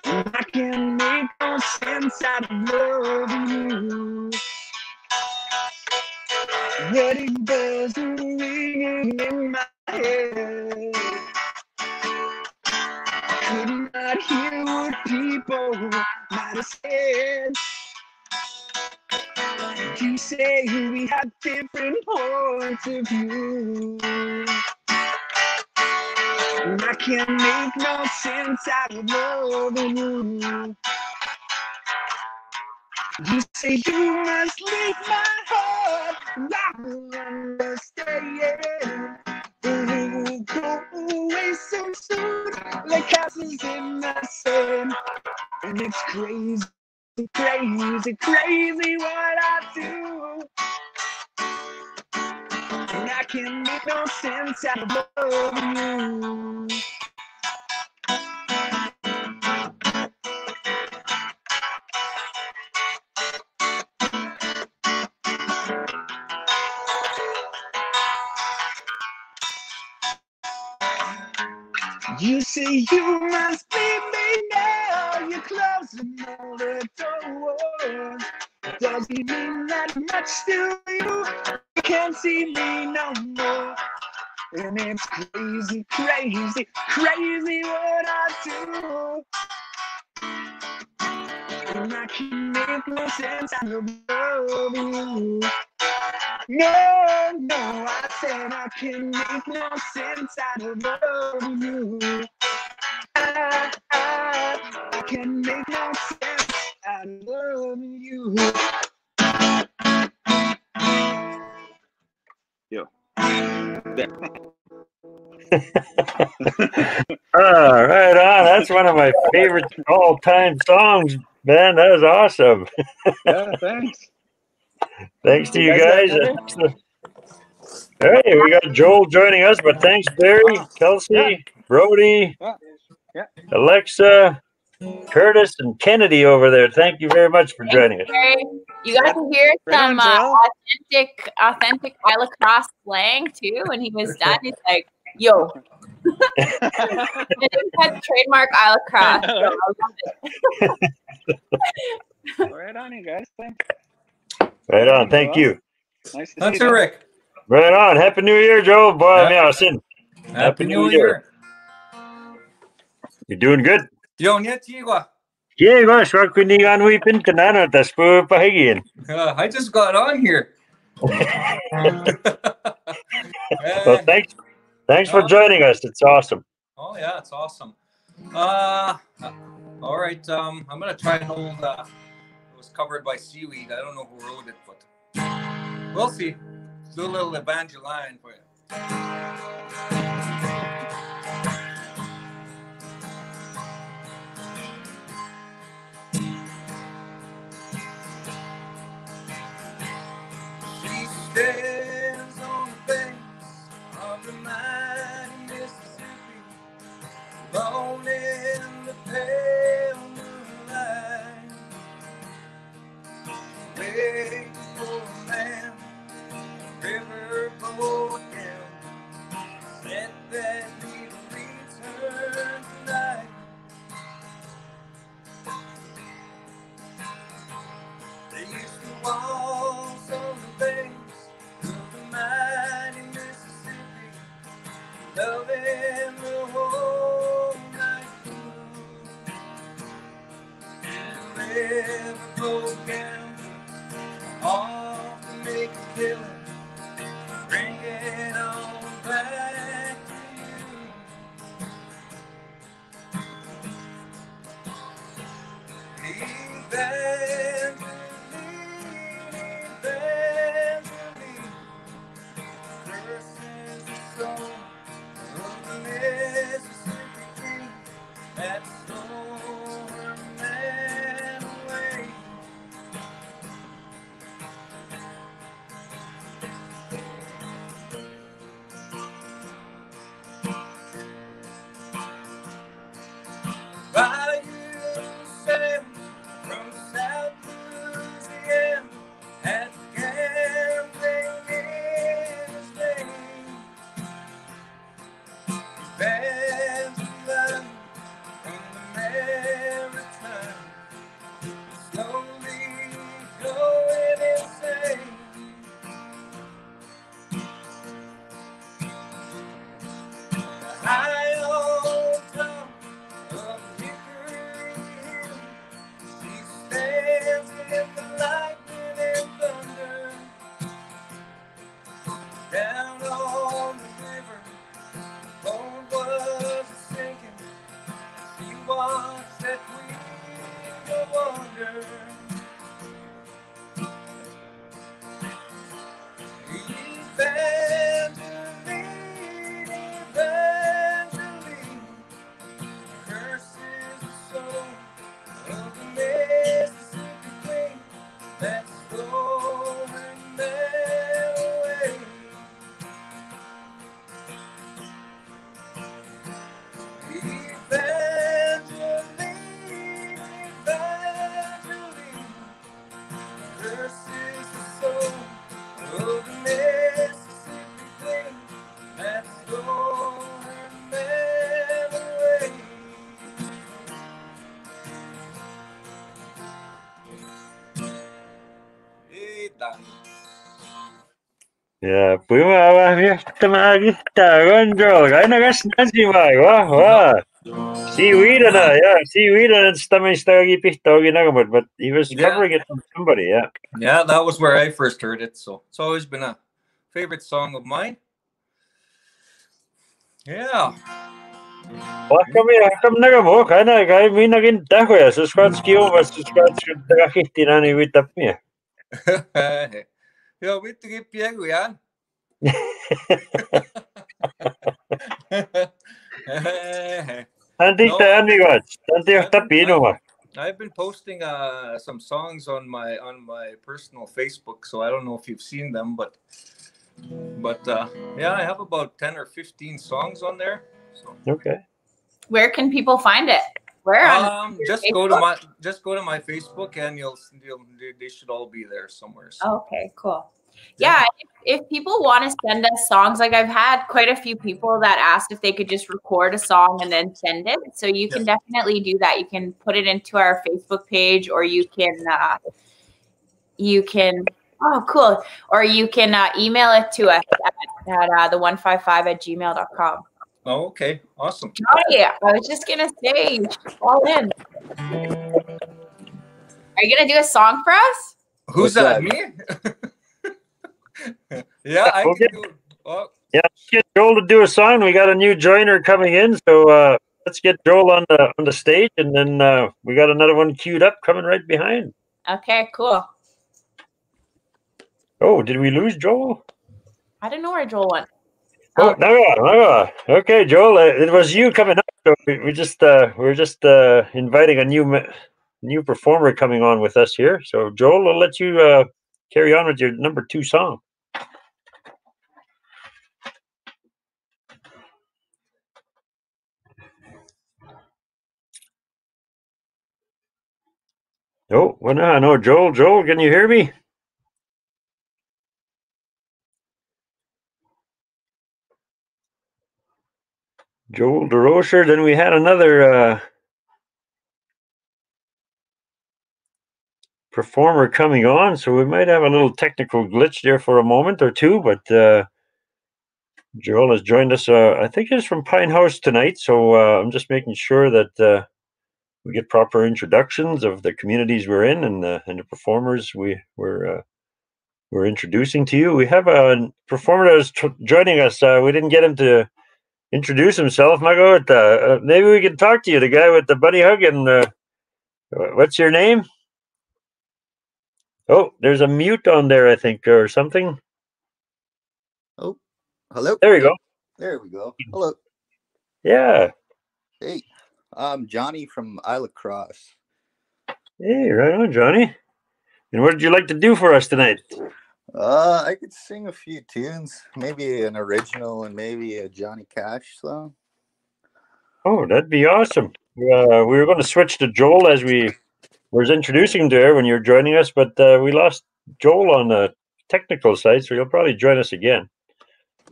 And I can't make no sense out of loving you. But it doesn't ring in my head. Could not hear what people might have said. You say we have different points of view. And I can't make no sense out of loving you. You say you must leave my heart, and I will understand. But it will go away so soon, like castles in the sand. And it's crazy, crazy, crazy what I do. And I can't make no sense out of loving you. You say you must leave me now. You're closing all the doors. Doesn't mean that much to you. You can't see me no more. And it's crazy, crazy, crazy what I do. And I can't make no sense out of loving you. No, no, I said I can make no sense out of loving you. I can make no sense out of loving you. Yo. Right on. That's one of my favorite all-time songs, man. That was awesome. Yeah, thanks. Thanks to you got guys. another? Hey, we got Joel joining us, but thanks, Barry, Kelsey, Yeah. Brody, Yeah. Alexa, Curtis, and Kennedy over there. Thank you very much for joining us. You got to hear Right some on, Joel. authentic Isla Cross slang too. When he was done, he's like, "Yo." That's trademark Isle Cross. So I love it. Right on, you guys. Thanks. Right on. Thank you. Nice to That's see you. Rick. Right on. Happy New Year, Joe. Boy, Happy- Meowsin. Happy New Year. You doing good? Yo, Nyetiwa. Yeah, gosh, what can you on weeping tanana tas po pahigin? I just got on here. Well, thanks for joining us. It's awesome. Oh yeah, it's awesome. All right. I'm gonna try an old. It was covered by Seaweed. I don't know who wrote it, but we'll see. Do a little Evangeline for you. She stands on the banks of the mighty Mississippi, alone in the pale moonlight, waiting for a man, river go again, said that he'd return tonight. They used to waltz on the banks of the mighty Mississippi, loving the whole night through. The river broke down, off to make a killing, bring it on back to you. Evangeline, verses the song of the Mississippi Queen that stole her man away. Bayou Sam from South Louisiana had gambling in his name. Evangeline from the Maritime, slowly going insane. The high old town of Hickory Hill, she stands in the lightning and thunder. Down on the river, the boat was sinking. She watched that queen go under. Evangeline, Evangeline, curses the soul of the Mississippi Queen that stole her man away. Evangeline, Evangeline, curses the soul of the Mississippi Queen that stole her man away. Hey, Donnie. Ja, puimaa tämä gitarren Joe. Aina kanssa wow. Seaweedana, yeah. Seaweedana stamistagi pihtogi nagamut, but he was covering it from somebody, yeah. Yeah, that was where I first heard it, so it's always been a favorite song of mine. Yeah. Hakam nagamo, kana kai minagin tahoja, suskanski umas, suskanski takahihtinani vitapmia. Joo, vittukin piekujan. I've been posting some songs on my personal Facebook, so I don't know if you've seen them, but yeah, I have about 10 or 15 songs on there. So. Okay. Where can people find it? Where on just go to my Facebook and they should all be there somewhere. So. Okay, cool. Yeah, if people want to send us songs, like I've had quite a few people that asked if they could just record a song and then send it. So you can definitely do that. You can put it into our Facebook page, or you can oh cool, or you can email it to us at the 155@gmail.com. Oh, okay, awesome. Oh yeah, I was just gonna say, you should call in. Are you gonna do a song for us? Who's that? Me? Yeah, I can do it. Oh. Yeah, let's get Joel to do a song. We got a new joiner coming in, so let's get Joel on the stage, and then we got another one queued up coming right behind. Okay, cool. Oh, did we lose Joel? I don't know where Joel went. Oh, no. Okay, Joel, it was you coming up. So we're just inviting a new performer coming on with us here. So Joel, I'll let you carry on with your number 2 song. Oh, well, no, Joel, can you hear me? Joel DeRocher. Then we had another performer coming on, so we might have a little technical glitch there for a moment or two, but Joel has joined us. I think he's from Pine House tonight, so I'm just making sure that we get proper introductions of the communities we're in and the performers we're introducing to you. We have a performer that is joining us. We didn't get him to introduce himself. Margot, maybe we can talk to you, the guy with the bunny hug. And what's your name? Oh, there's a mute on there, I think, or something. Oh, hello. There you go. There we go. Hello. Yeah. Hey, I'm Johnny from Isle of Cross. Hey, right on, Johnny. And what did you like to do for us tonight? I could sing a few tunes, maybe an original and maybe a Johnny Cash song. Oh, that'd be awesome. We were going to switch to Joel as we was introducing him there when you were joining us, but we lost Joel on the technical side, so he'll probably join us again.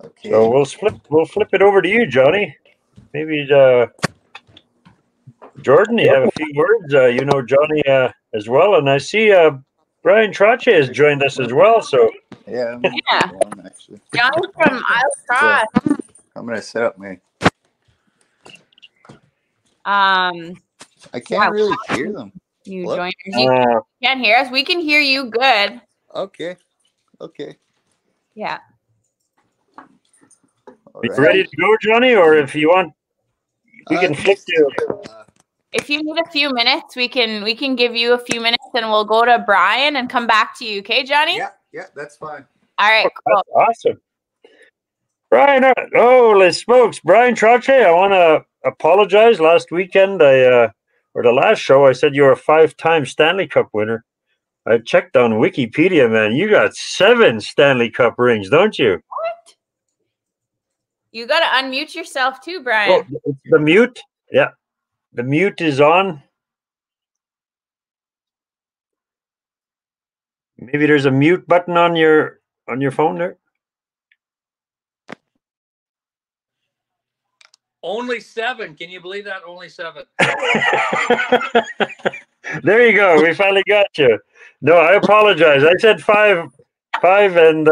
Okay. So we'll flip it over to you, Johnny. Maybe Jordan, you have a few words. You know Johnny as well, and I see Brian Trache has joined us as well. So yeah, actually. Johnny from Isle of Cross. So, I'm gonna set up my. I can't really hear them. You joiners, you can't hear us. We can hear you good. Okay. Yeah. Are you ready to go, Johnny? Or if you want, we can flip you. If you need a few minutes, we can give you a few minutes, and we'll go to Brian and come back to you. Okay, Johnny? Yeah, that's fine. All right, cool. That's awesome. Brian, holy smokes, Brian Trache, I want to apologize. Last weekend, or the last show, I said you're a 5-time Stanley Cup winner. I checked on Wikipedia, man. You got 7 Stanley Cup rings, don't you? What? You got to unmute yourself too, Brian. Oh, the mute? Yeah. The mute is on. Maybe there's a mute button on your phone there. Only 7. Can you believe that? Only 7. There you go. We finally got you. No, I apologize. I said 5, and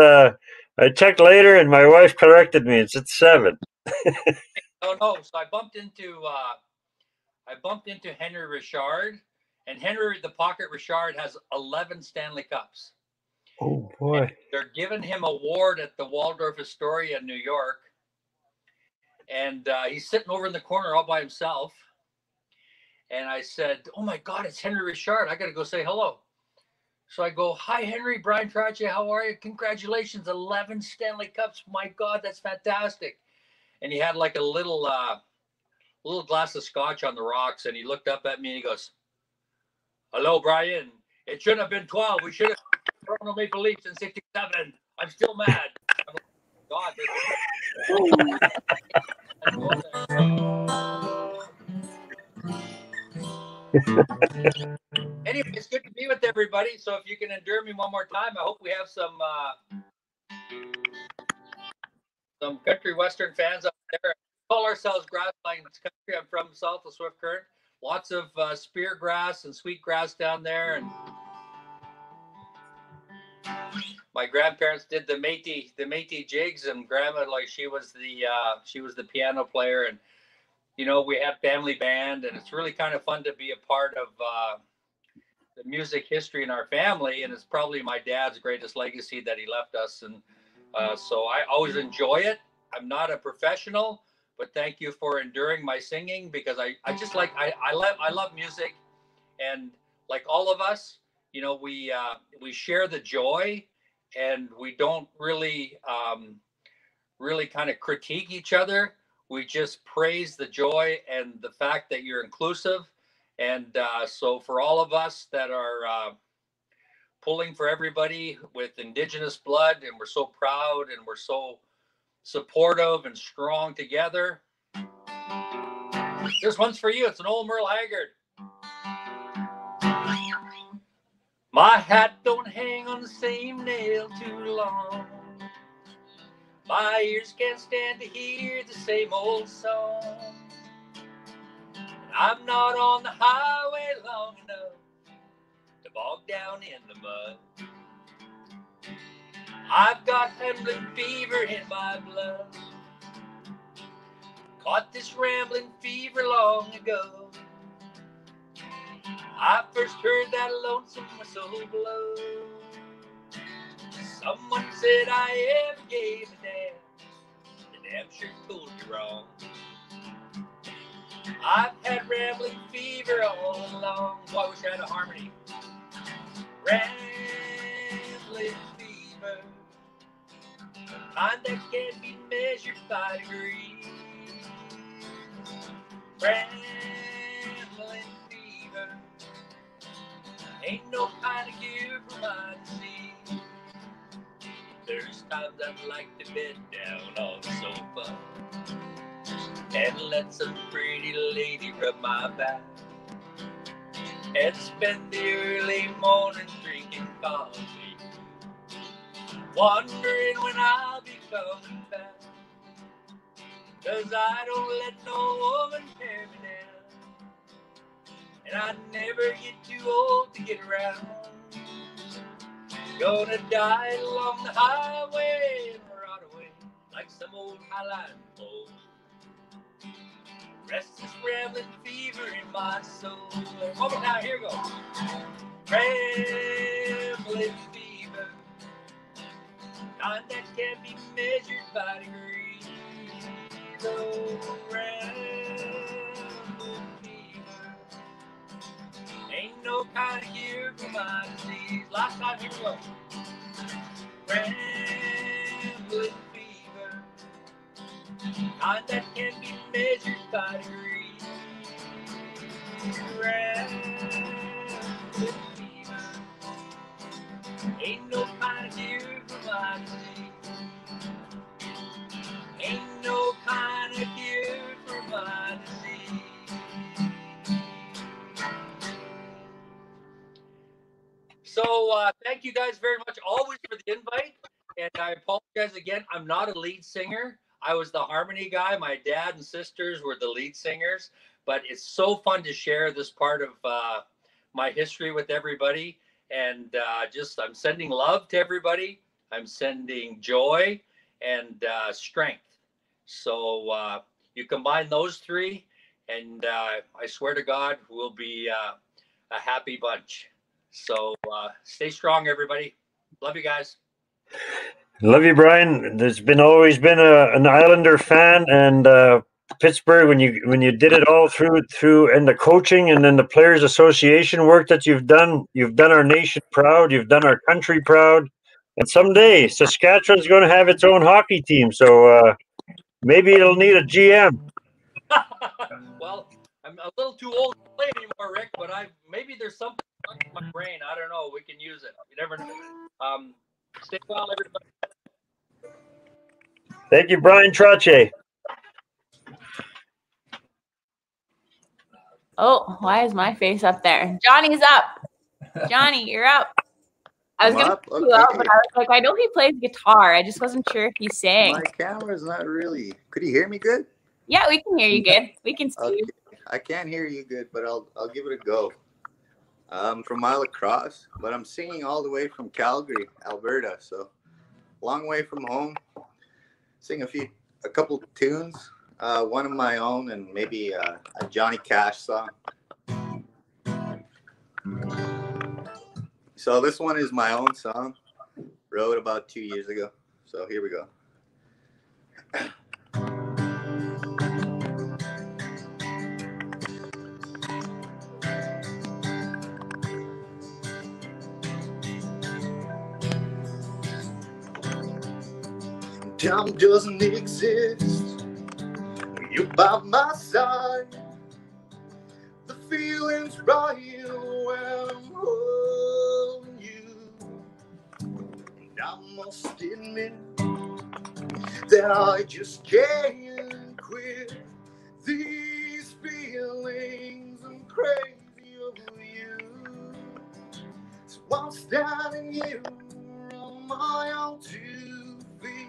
I checked later, and my wife corrected me. It's 7. Oh no! So I bumped into Henry Richard, and Henry the Pocket Richard has 11 Stanley Cups. Oh boy! And they're giving him an award at the Waldorf Astoria in New York, and he's sitting over in the corner all by himself. And I said, "Oh my God, it's Henry Richard! I got to go say hello." So I go, "Hi, Henry, Brian Trache, how are you? Congratulations, 11 Stanley Cups! My God, that's fantastic!" And he had like a little glass of scotch on the rocks, and he looked up at me and he goes, "Hello, Brian. It shouldn't have been 12. We should have Toronto Maple Leafs in 67. I'm still mad." I'm like, God. Anyway, it's good to be with everybody. So if you can endure me one more time, I hope we have some Some country western fans out there. We call ourselves Grasslands Country. I'm from south of Swift Current. Lots of spear grass and sweet grass down there, and my grandparents did the Métis jigs, and Grandma, like, she was the piano player, and you know, we had family band, and it's really kind of fun to be a part of the music history in our family, and it's probably my dad's greatest legacy that he left us, and so I always enjoy it. I'm not a professional, but thank you for enduring my singing, because I just like I love music, and like all of us, you know, we share the joy, and we don't really really kind of critique each other. We just praise the joy and the fact that you're inclusive. And so for all of us that are pulling for everybody with Indigenous blood, and we're so proud and we're so supportive and strong together, this one's for you. It's an old Merle Haggard. My hat don't hang on the same nail too long. My ears can't stand to hear the same old song. And I'm not on the highway long enough to bog down in the mud. I've got rambling fever in my blood. Caught this rambling fever long ago. I first heard that lonesome whistle blow. Someone said I ever gave a damn. The damn sure told you wrong. I've had rambling fever all along. Oh, I wish I had a harmony. Rambling fever, kind that can't be measured by degrees. Rambling fever, ain't no kind of cure for my disease. There's times I'd like to bed down on the sofa and let some pretty lady rub my back, and spend the early morning drinking coffee, wondering when I'll be coming back. 'Cause I don't let no woman tear me down, and I never get too old to get around. Gonna die along the highway and rot away like some old highline pole. Restless rambling fever in my soul. One more time, here we go. Rambling fever, kind that can't be measured by degrees. Oh, rambling fever, ain't no kind of cure for my disease. Last time, here we go. Rambling fever, kind that can't be measured by degrees. Rambling fever, ain't no kind of cure for my disease. Ain't no kind of cure for my disease. So thank you guys very much always for the invite. And I apologize again. I'm not a lead singer. I was the harmony guy. My dad and sisters were the lead singers. But it's so fun to share this part of my history with everybody. And I'm sending love to everybody. I'm sending joy and strength. So you combine those three, and I swear to God, we'll be a happy bunch. So stay strong, everybody. Love you guys. Love you, Brian. There's always been an Islander fan, and Pittsburgh, when you did it all through and the coaching and then the Players Association work that you've done our nation proud, you've done our country proud, and someday Saskatchewan's going to have its own hockey team. So maybe it'll need a GM. Well, I'm a little too old to play anymore, Rick, but maybe there's something in my brain. I don't know. We can use it. You never know. Stay well, everybody. Thank you, Brian Trache. Oh, why is my face up there? Johnny's up. Johnny, you're up. I was I'm gonna up. look you up, but Okay. I was like, I know he plays guitar. I just wasn't sure if he sang. My camera's not really. Could you hear me good? Yeah, we can hear you good. We can see Okay. you. I can't hear you good, but I'll give it a go. I'm from Mile Across, but I'm singing all the way from Calgary, Alberta. So long way from home. Sing a couple tunes, one of my own, and maybe a Johnny Cash song. So this one is my own song, wrote about 2 years ago. So here we go. Time doesn't exist when you're by my side. The feeling's right when I'm holding you. And I must admit that I just can't quit these feelings. I'm crazy over you. So I'm standing here on my own 2 feet.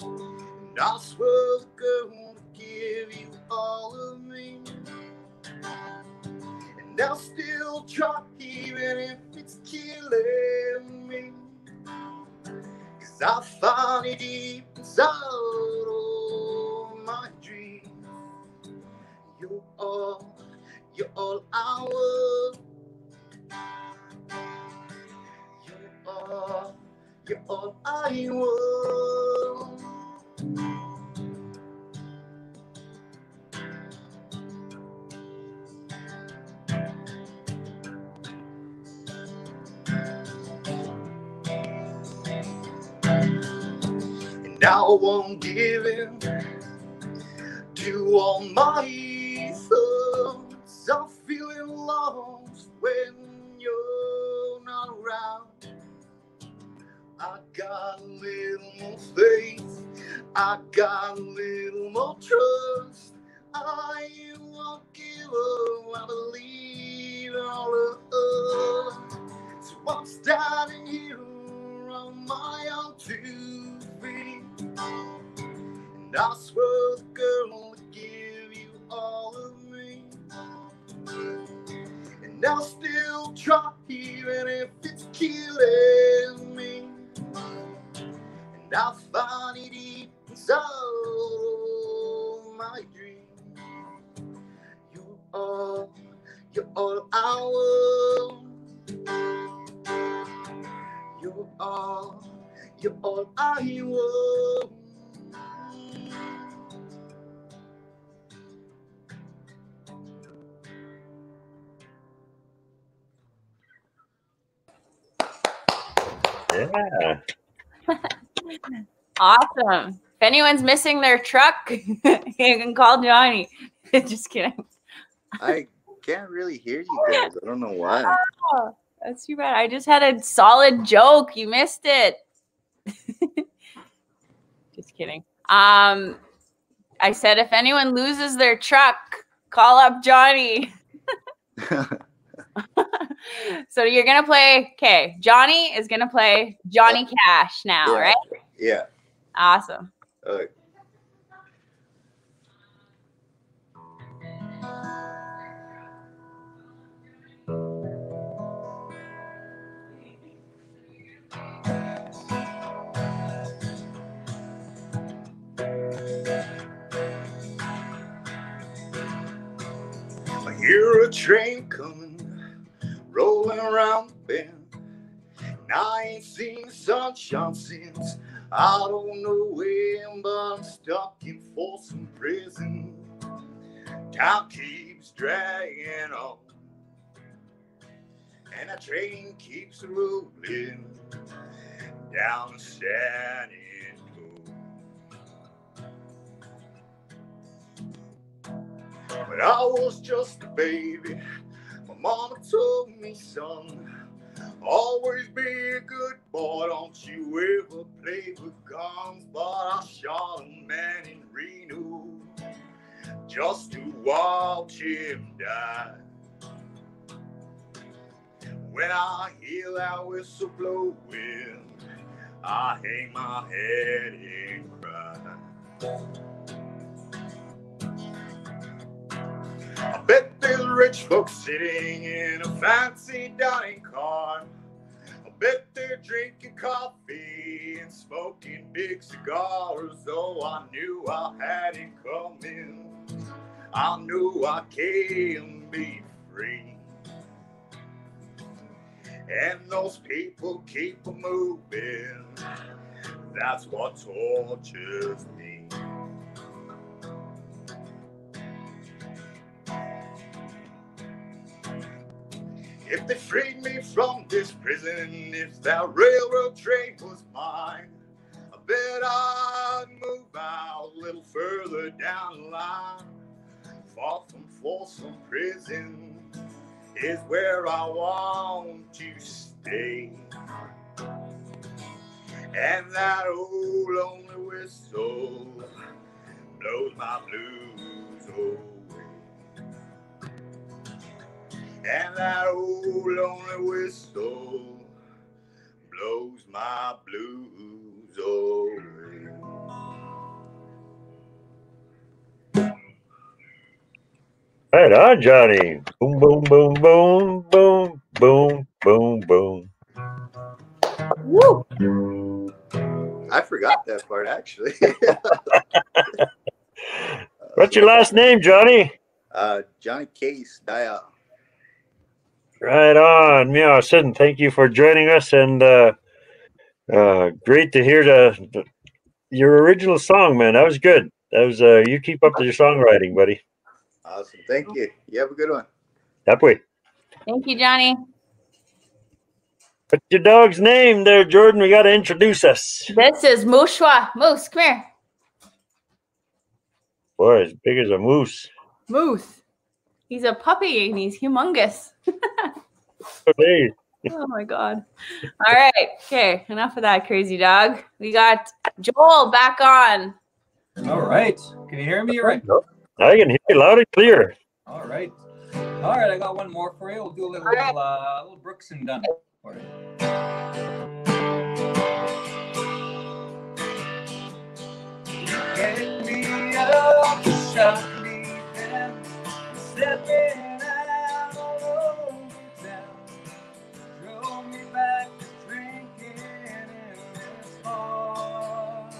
And I swear I'm gonna give you all of me. And I'll still try even if it's killing me. 'Cause I find it deep inside all my dreams. You're all I want. You're all I want. And now I'm giving to all my thoughts. I'm feeling lost when you're not around. I got a little more faith, I got a little more trust. I won't give up, I believe in all of us. So I'm standing here on my own 2 feet. And I swear the girl will give you all of me. And I'll still try even if it's killing me. And I find it deep inside my dreams. You're all I want. You're all I want. Yeah. Awesome. If anyone's missing their truck, you can call Johnny. Just kidding. I can't really hear you guys. I don't know why. Oh, that's too bad. I just had a solid joke. You missed it. Just kidding. I said if anyone loses their truck, call up Johnny. So you're gonna play. Okay, Johnny is gonna play Johnny Cash now, Yeah. right? Yeah. Awesome. Okay. I hear a train coming, rolling around the bend. And I ain't seen sunshine since I don't know when, but I'm stuck in Folsom Prison. Time keeps dragging on, and the train keeps rolling down the San But I was just a baby. My mama told me, son, always be a good boy, don't you ever play with guns. But I shot a man in Reno just to watch him die. When I hear that whistle blowing, I hang my head and cry. I bet there's rich folks sitting in a fancy dining car. I bet they're drinking coffee and smoking big cigars. Though I knew I had it coming, I knew I can be free. And those people keep moving, that's what tortures me. If they freed me from this prison, if that railroad train was mine, I bet I'd move out a little further down the line. Far from Folsom Prison is where I want to stay. And that old lonely whistle blows my blues away. And that old lonely whistle blows my blues away. Right on, Johnny. Boom, boom, boom, boom, boom, boom, boom, boom. Woo! I forgot that part, actually. What's your last name, Johnny? Johnny Case Dial. Right on. Meow Sid, thank you for joining us, and great to hear your original song, man. That was good. That was you keep up your songwriting, buddy. Awesome. Thank you. You have a good one. That way. Thank you, Johnny. What's your dog's name there, Jordan? We got to introduce us. This is Mooshwa. Moose, come here. Boy, as big as a moose. Moose. He's a puppy and he's humongous. Hey. Oh my God. All right. Okay. Enough of that crazy dog. We got Joel back on. All right. Can you hear me? Right. I can hear you loud and clear. All right. All right. I got one more for you. We'll do a little Brooks and Dunn for you. Get me up, shut me down, stepping out all over town. Drove me back to drinking in this bar.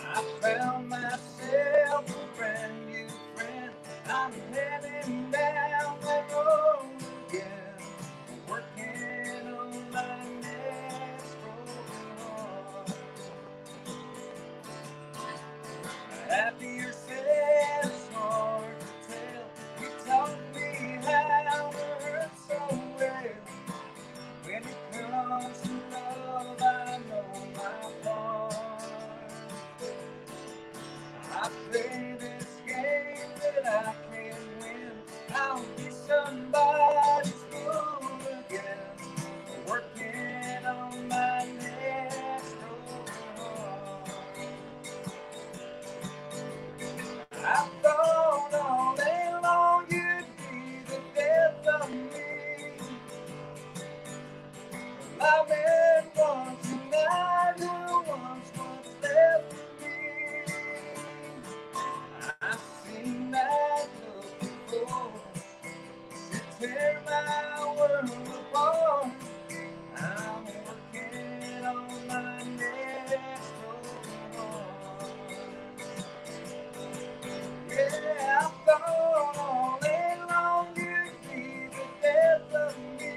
I found myself a brand new friend. I'm heading down that road again, working on my next broken heart. Happier said it's hard to tell. You taught me how to hurt so well. When it comes to love, I know my part. I play this game that I can win. I'll be somebody's fool again, working on my next broken heart. I thought all day long you'd be the death of me. I've been one tonight who once was left of me. I've seen that look before, to tear my world apart. I'm working on my next broken heart. Yeah, I thought all day long you'd be the death of me.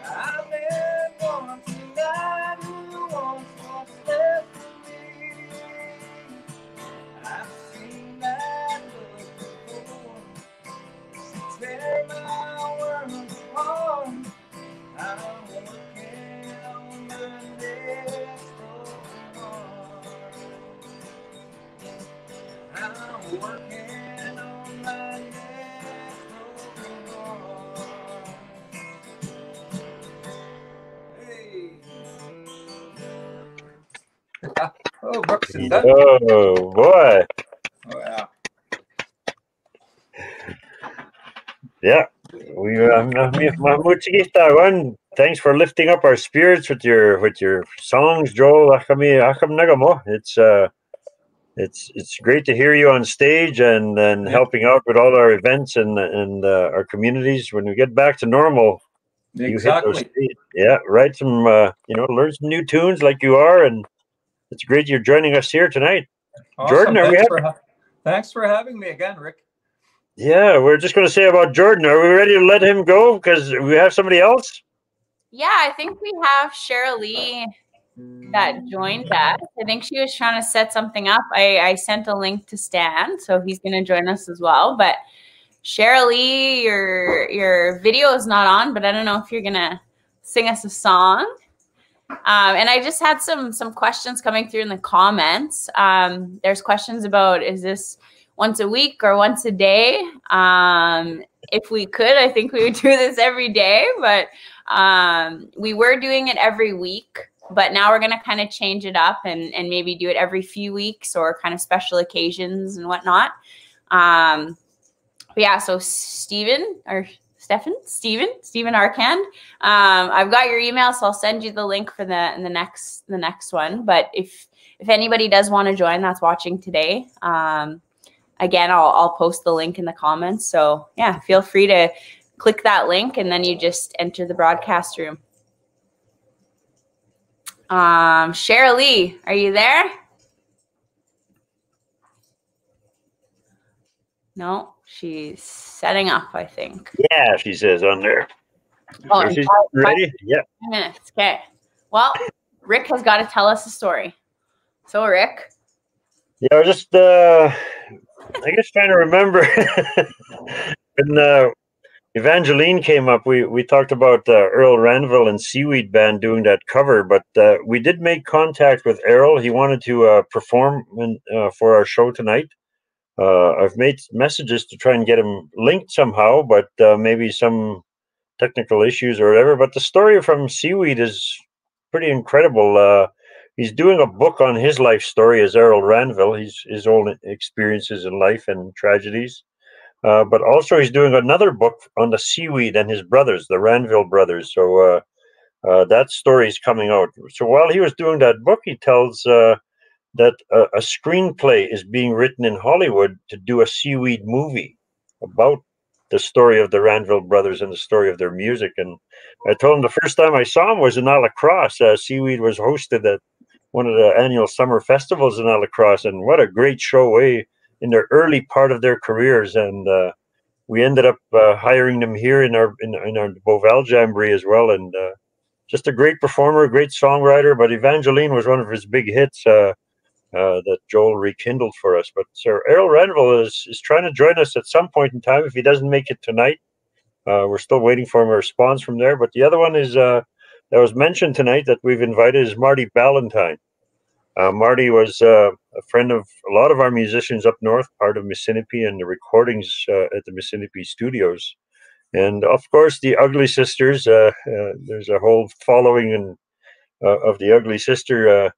I met one tonight who once was left of me. I've seen that look before, to tear my world apart. I'm working on my next broken heart. I'm working on my next broken heart. Hey. Oh, Brooks and Dunn. Oh, boy. Oh, yeah. Yeah. Mahmoud Tawan, thanks for lifting up our spirits with your songs, Joel. It's great to hear you on stage and Yeah. helping out with all our events and our communities. When we get back to normal, you hit those Exactly. feet. Yeah, write some learn some new tunes like you are, and it's great you're joining us here tonight. Awesome. Jordan, are we Thanks for having me again, Rick. Yeah, we're just going to say about Jordan. Are we ready to let him go because we have somebody else? Yeah, I think we have Cheryl Lee that joined us. I think she was trying to set something up. I sent a link to Stan, so he's going to join us as well. But Cheryl Lee, your video is not on, but I don't know if you're going to sing us a song. And I just had some questions coming through in the comments. There's questions about, is this once a week or once a day? If we could, I think we would do this every day, but we were doing it every week. But now we're going to kind of change it up and maybe do it every few weeks or kind of special occasions and whatnot. But yeah, so Stephen Arkand. I've got your email, so I'll send you the link for the next one. But if anybody does want to join that's watching today, again, I'll post the link in the comments. So yeah, feel free to click that link and then you just enter the broadcast room. Cheryl Lee, are you there? No, she's setting up, I think. Yeah, she says on there. Oh, she's ready? Yeah. 5 minutes. Okay. Well, Rick has got to tell us a story. So, Rick. Yeah, I just I guess trying to remember when Evangeline came up, we talked about Earl Ranville and Seaweed Band doing that cover, but we did make contact with Errol. He wanted to perform for our show tonight. I've made messages to try and get him linked somehow, but maybe some technical issues or whatever. But the story from Seaweed is pretty incredible. He's doing a book on his life story as Errol Ranville, his own experiences in life and tragedies. But also he's doing another book on the Seaweed and his brothers, the Ranville brothers. So that story is coming out. So while he was doing that book, he tells that a screenplay is being written in Hollywood to do a Seaweed movie about the story of the Ranville brothers and the story of their music. And I told him the first time I saw him was in Alacrosse. Seaweed was hosted at one of the annual summer festivals in Alacrosse, and what a great show, in their early part of their careers. And we ended up hiring them here in our Beauval Jamboree as well. And just a great performer, a great songwriter. But Evangeline was one of his big hits. That Joel rekindled for us. But Sir Errol Ranville is trying to join us at some point in time. If he doesn't make it tonight, we're still waiting for a response from there. But the other one is that was mentioned tonight that we've invited is Marty Ballantyne. Marty was a friend of a lot of our musicians up north, part of Mississippi and the recordings at the Mississippi studios. And of course, the Ugly Sisters. There's a whole following of the Ugly Sister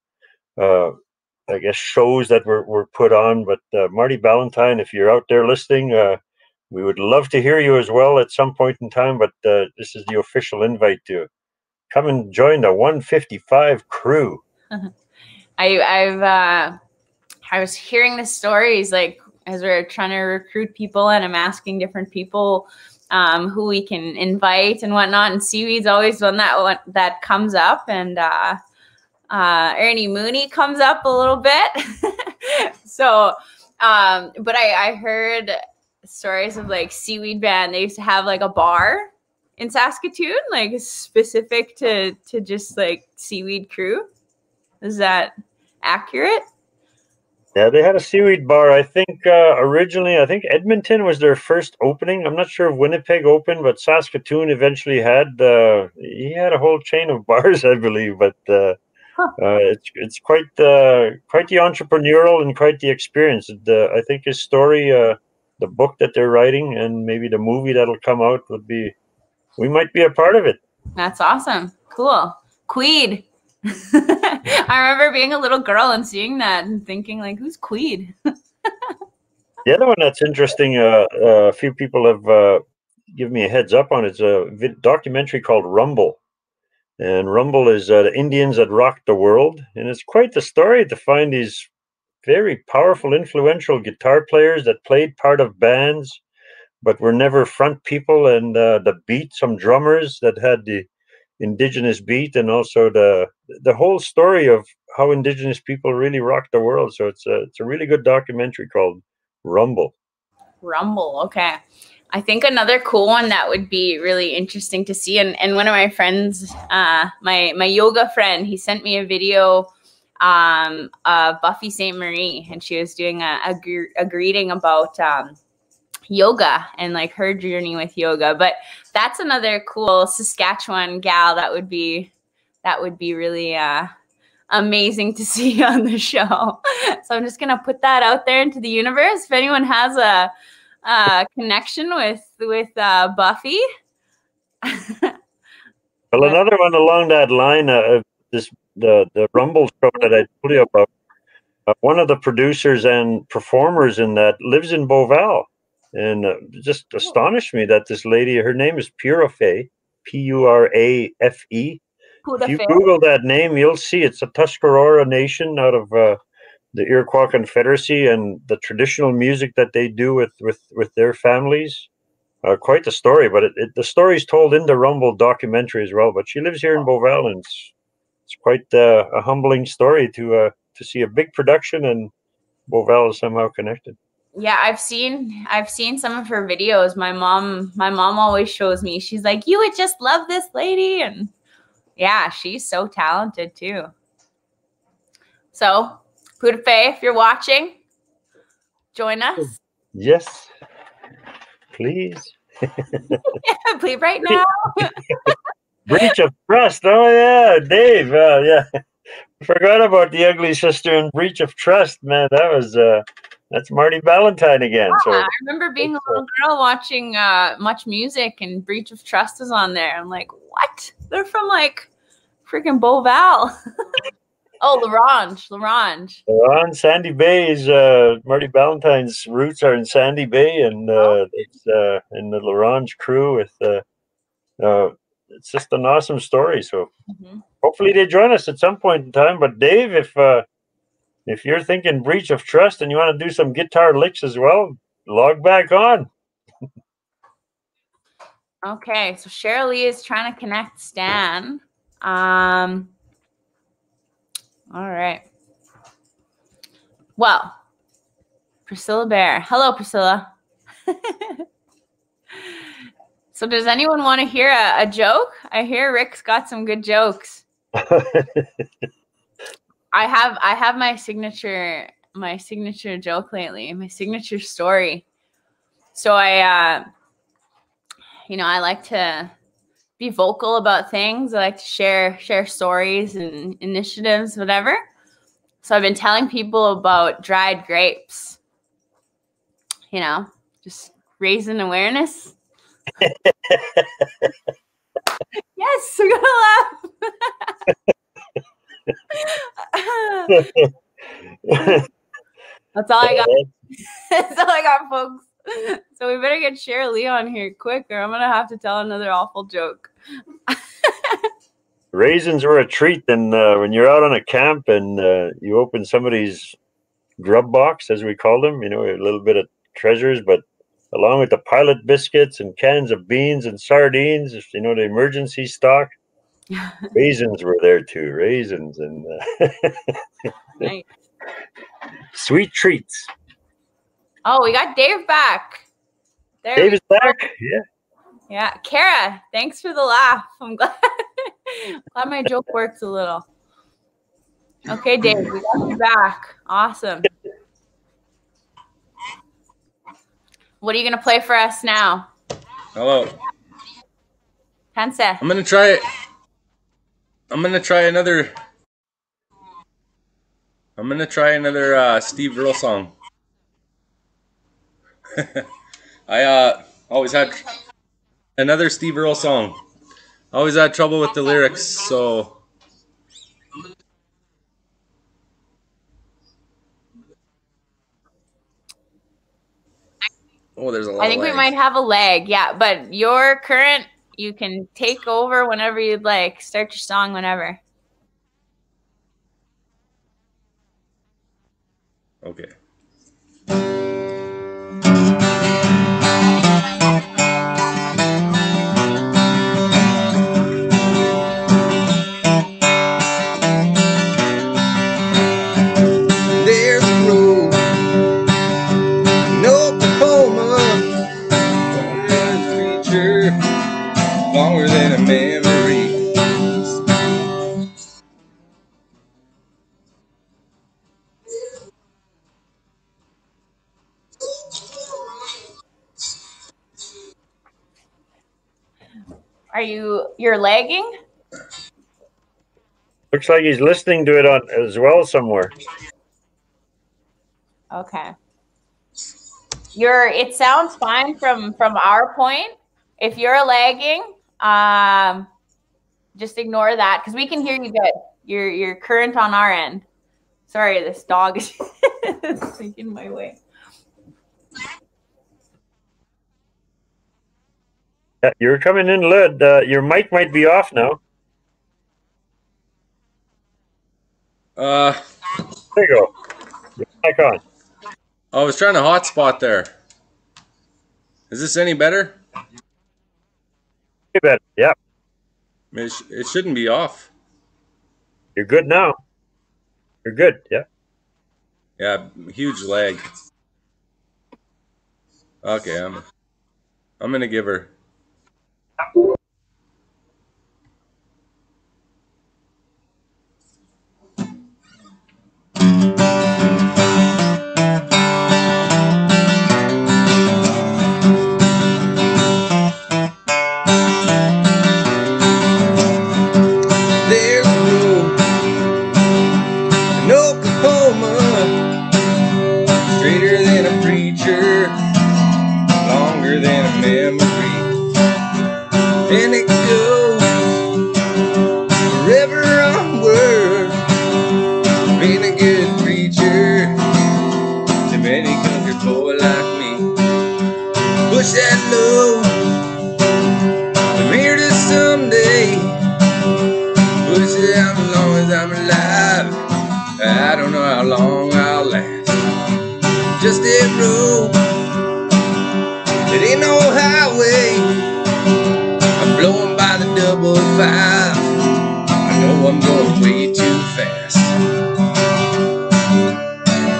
I guess shows that were put on. But Marty Ballantyne, if you're out there listening, we would love to hear you as well at some point in time. But this is the official invite to come and join the 155 crew. I was hearing the stories like as we're trying to recruit people, and I'm asking different people who we can invite and whatnot. And Seaweed's always one that comes up, and Ernie Mooney comes up a little bit. So, but I heard stories of like Seaweed Band. They used to have like a bar in Saskatoon, like specific to just like Seaweed crew. Is that accurate? Yeah, they had a Seaweed bar. I think originally, I think Edmonton was their first opening. I'm not sure if Winnipeg opened, but Saskatoon eventually had. He had a whole chain of bars, I believe. But it's quite the entrepreneurial and quite the experience. I think his story, the book that they're writing, and maybe the movie that'll come out we might be a part of it. That's awesome. Cool. Queed. I remember being a little girl and seeing that and thinking like, who's Queed? The other one that's interesting, a few people have give me a heads up on it. It's a documentary called Rumble. And Rumble is the Indians that rocked the world. And it's quite the story to find these very powerful, influential guitar players that played part of bands, but were never front people. And the beat, some drummers that had the indigenous beat, and also the whole story of how indigenous people really rocked the world. So it's a really good documentary called Rumble. Rumble. Okay. I think another cool one that would be really interesting to see, and one of my friends, my yoga friend, he sent me a video of Buffy St. Marie, and she was doing a greeting about yoga and like her journey with yoga. But that's another cool Saskatchewan gal that would be really amazing to see on the show. So I'm just gonna put that out there into the universe. If anyone has a connection with Buffy. Well, another one along that line, the Rumble show that I told you about. One of the producers and performers in that lives in Beauval, and just astonished me that this lady, her name is Purafe, Purafe. If you Google that name, you'll see it's a Tuscarora nation out of the Iroquois Confederacy, and the traditional music that they do with their families. Quite the story, but the story is told in the Rumble documentary as well. But she lives here in Beauval, and it's quite a humbling story to see a big production, and Beauval is somehow connected. Yeah, I've seen some of her videos. My mom always shows me. She's like, "You would just love this lady," and yeah, she's so talented too. So, Pudafe, if you're watching, join us. Yes, please. Yeah, please, right now. Breach of trust. Oh yeah, Dave. Yeah, forgot about the ugly sister and breach of trust. Man, that's Marty Ballantyne again. Yeah, So I remember being a little girl watching Much Music, and Breach of Trust was on there. I'm like, what? They're from like freaking Beauval. Oh, Larange. Sandy Bay is Marty Ballantyne's roots are in Sandy Bay, and it's in the Larange crew with. It's just an awesome story. So hopefully they join us at some point in time. But Dave, if you're thinking breach of trust and you want to do some guitar licks as well, log back on. Okay, so Cheryl Lee is trying to connect Stan. All right. Well, Priscilla Bear. Hello, Priscilla. So does anyone want to hear a joke? I hear Rick's got some good jokes. I have my signature joke lately, my signature story. So I like to be vocal about things. I like to share stories and initiatives, whatever. So I've been telling people about dried grapes. Just raising awareness. Yes, we're gonna laugh. That's all I got. That's all I got, folks. So we better get Cheryl Lee on here quick, or I'm gonna have to tell another awful joke. Raisins were a treat, and when you're out on a camp and you open somebody's grub box, as we call them, a little bit of treasures, but along with the pilot biscuits and cans of beans and sardines, the emergency stock, raisins were there too. Raisins and Nice. Sweet treats. Oh, we got Dave back. Dave is back. Yeah. Yeah, Kara, thanks for the laugh. I'm glad my joke works a little. Okay, Dave, we got you back. Awesome. What are you gonna play for us now? Hello. Tense. I'm gonna try another. Steve Earle song. I always had another Steve Earle song. I always had trouble with the lyrics, so Oh, there's a lot I think of we lag. might have a lag. Yeah, but your current, you can take over whenever you'd like. Start your song whenever. Okay. There's a road in Oklahoma, feature longer than a memory. You're lagging? Looks like he's listening to it on as well somewhere. Okay. It sounds fine from our point. If you're lagging, just ignore that because we can hear you good. You're current on our end. Sorry, this dog is taking my way. Yeah, you're coming in, Lud. Your mic might be off now. There you go. Your mic on. I was trying to hotspot there. Is this any better? You bet. Yeah, It shouldn't be off. you're good now. You're good. Yeah. Yeah, huge lag. Okay, I'm gonna give her. There's a road in Oklahoma, straighter than a preacher, longer than a memory. And it goes forever onward. Being a good preacher to many country boy like me. Push that load from here to someday. Push it out as long as I'm alive. I don't know how long I'll last. Just that road, it ain't no highway. I'm blowing by the 555. I know I'm going way too fast.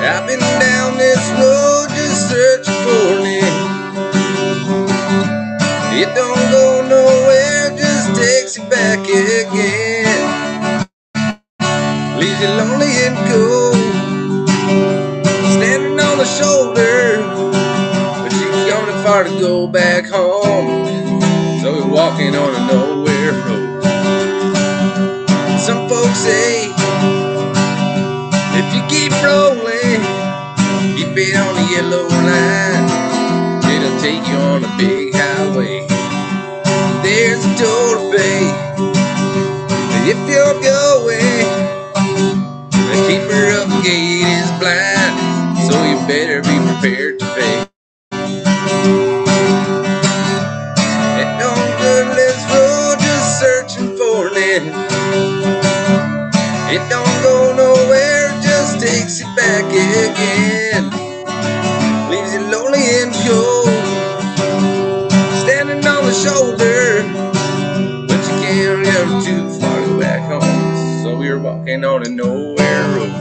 I've been down this road just searching for it. It don't go nowhere, just takes you back again. Leaves you lonely and cold, standing on the shoulder. But you've gone too far to go back home, so you're walking on a nowhere road. Some folks say, if you keep rolling, keep it on the yellow line, it'll take you on a big highway. There's a toll to pay if you're going. The keeper of the gate is blind, so you better be prepared to pay. It don't good, let's roll, just searching for it. It don't go nowhere, just takes you back again. Leaves you lonely and cold, standing on the shoulder. But you can't go too far to go back home, so you're walking on a nowhere road.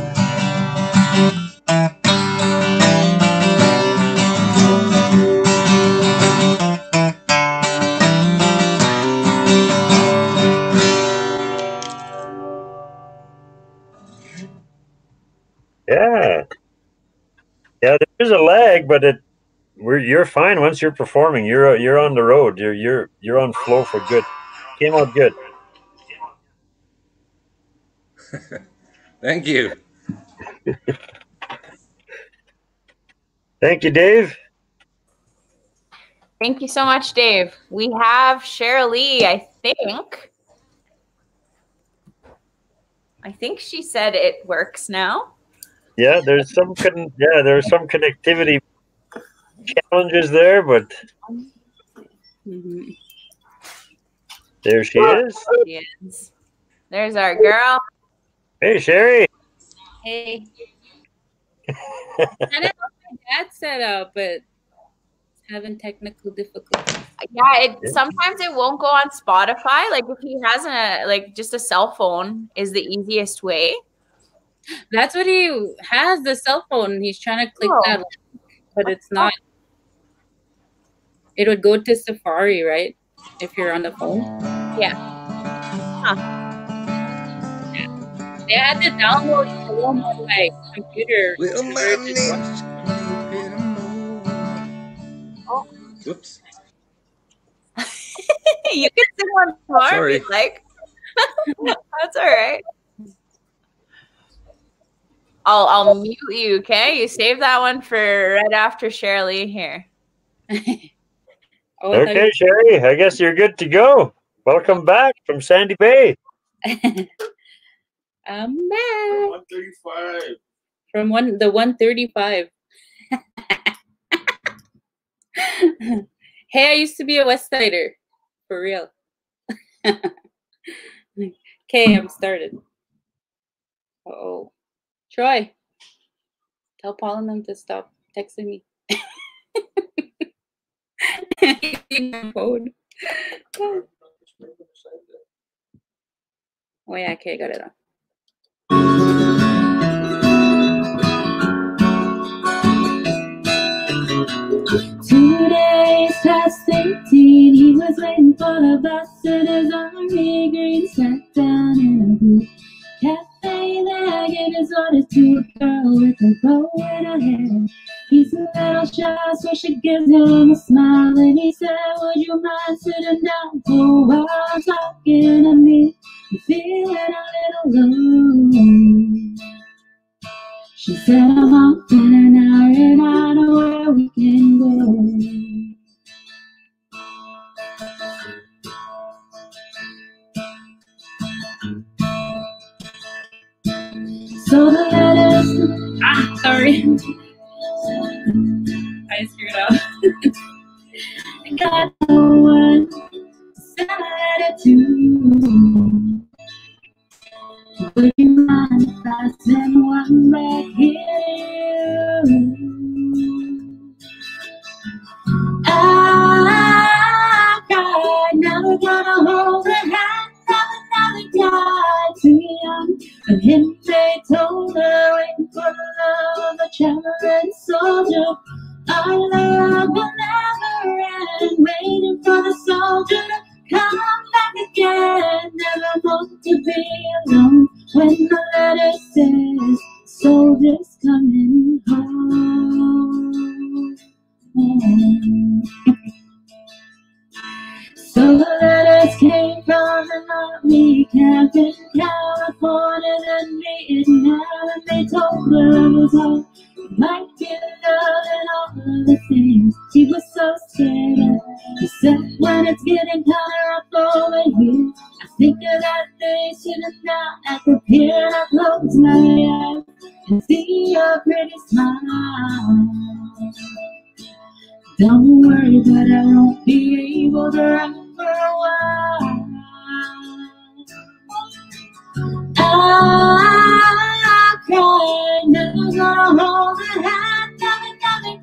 Yeah. Yeah, there is a lag, but you're fine once you're performing. You're on the road. You're on flow for good. Came out good. Thank you. Thank you, Dave. Thank you so much, Dave. We have Cheryl Lee, I think. I think she said it works now. Yeah, there's some connectivity challenges there, but Mhm. there she is. Yes. There's our girl. Hey, Sherry. Hey. I don't know my dad set up, but it's having technical difficulties. Yeah, sometimes it won't go on Spotify. Like if he has just a cell phone is the easiest way. That's what he has, the cell phone. He's trying to click that link, but it's not. It would go to Safari, right? If you're on the phone. Yeah. Huh. Yeah. They had to download Chrome on my computer. Well, my name's Oh. Whoops. You can sing one more Sorry. if you'd like. That's all right. I'll mute you, okay? You save that one for right after Shirley here. Okay, Sherry, I guess you're good to go. Welcome back from Sandy Bay. I'm back. 135. From the 135. Hey, I used to be a West Sider. For real. Okay, I'm started. Uh-oh. Troy, tell Paul and them to stop texting me. Phone. Oh yeah, okay, got it on. 2 days past 18, he was waiting for the bus in his army green, sat down in a blue cafe there, gave his order to a girl with a bow in her hair. He's a little shy, so she gives him a smile, and he said, would you mind sitting down for a while talking to me? I'm feeling a little low. She said, I'm off in an hour and I know where we can go. So the letters, sorry. I screwed up. I got no one to send a letter to. Would you mind if I send one back here? I cried, never gonna hold her hand, never got too young. For him they told her, waiting for the love of a traveling soldier. Our love will never end, waiting for the soldier to come back again. Never want to be alone when the letter says, soldier's coming home. So the letters came from an army camp in California that Vietnam, and they told her it was all might be love and all of the things she was so scared of. She said, when it's getting kinda rough over here, I think of that day sitting down at the pier, and I close my eyes and see your pretty smile. Don't worry, but I won't be able to run for a while. I cried, never gonna hold her hand, never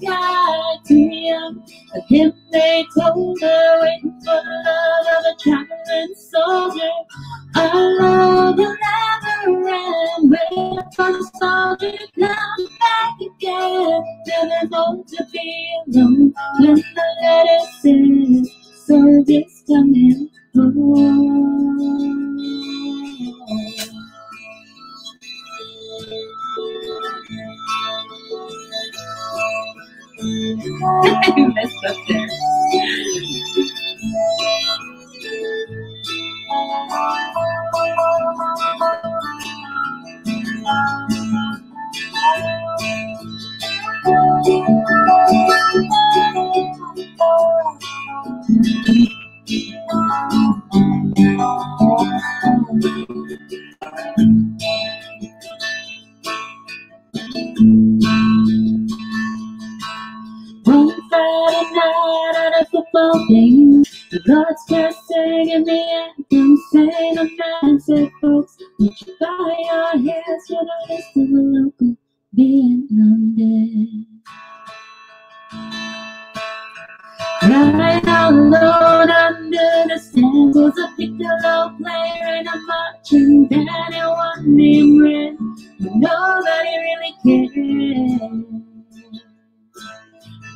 got too young. For him they told her, waiting for the love of a traveling soldier. Our love will never end, waiting for the soldier to come back again. Never want to be alone when the letter says, soldier's coming home. I messed up there. start singing the anthem, saying the man said, folks, would you bow your heads for the rest of the local Vietnam dead? Right all alone under the stand was a piccolo player and a marching band, and one named Red, but nobody really cared.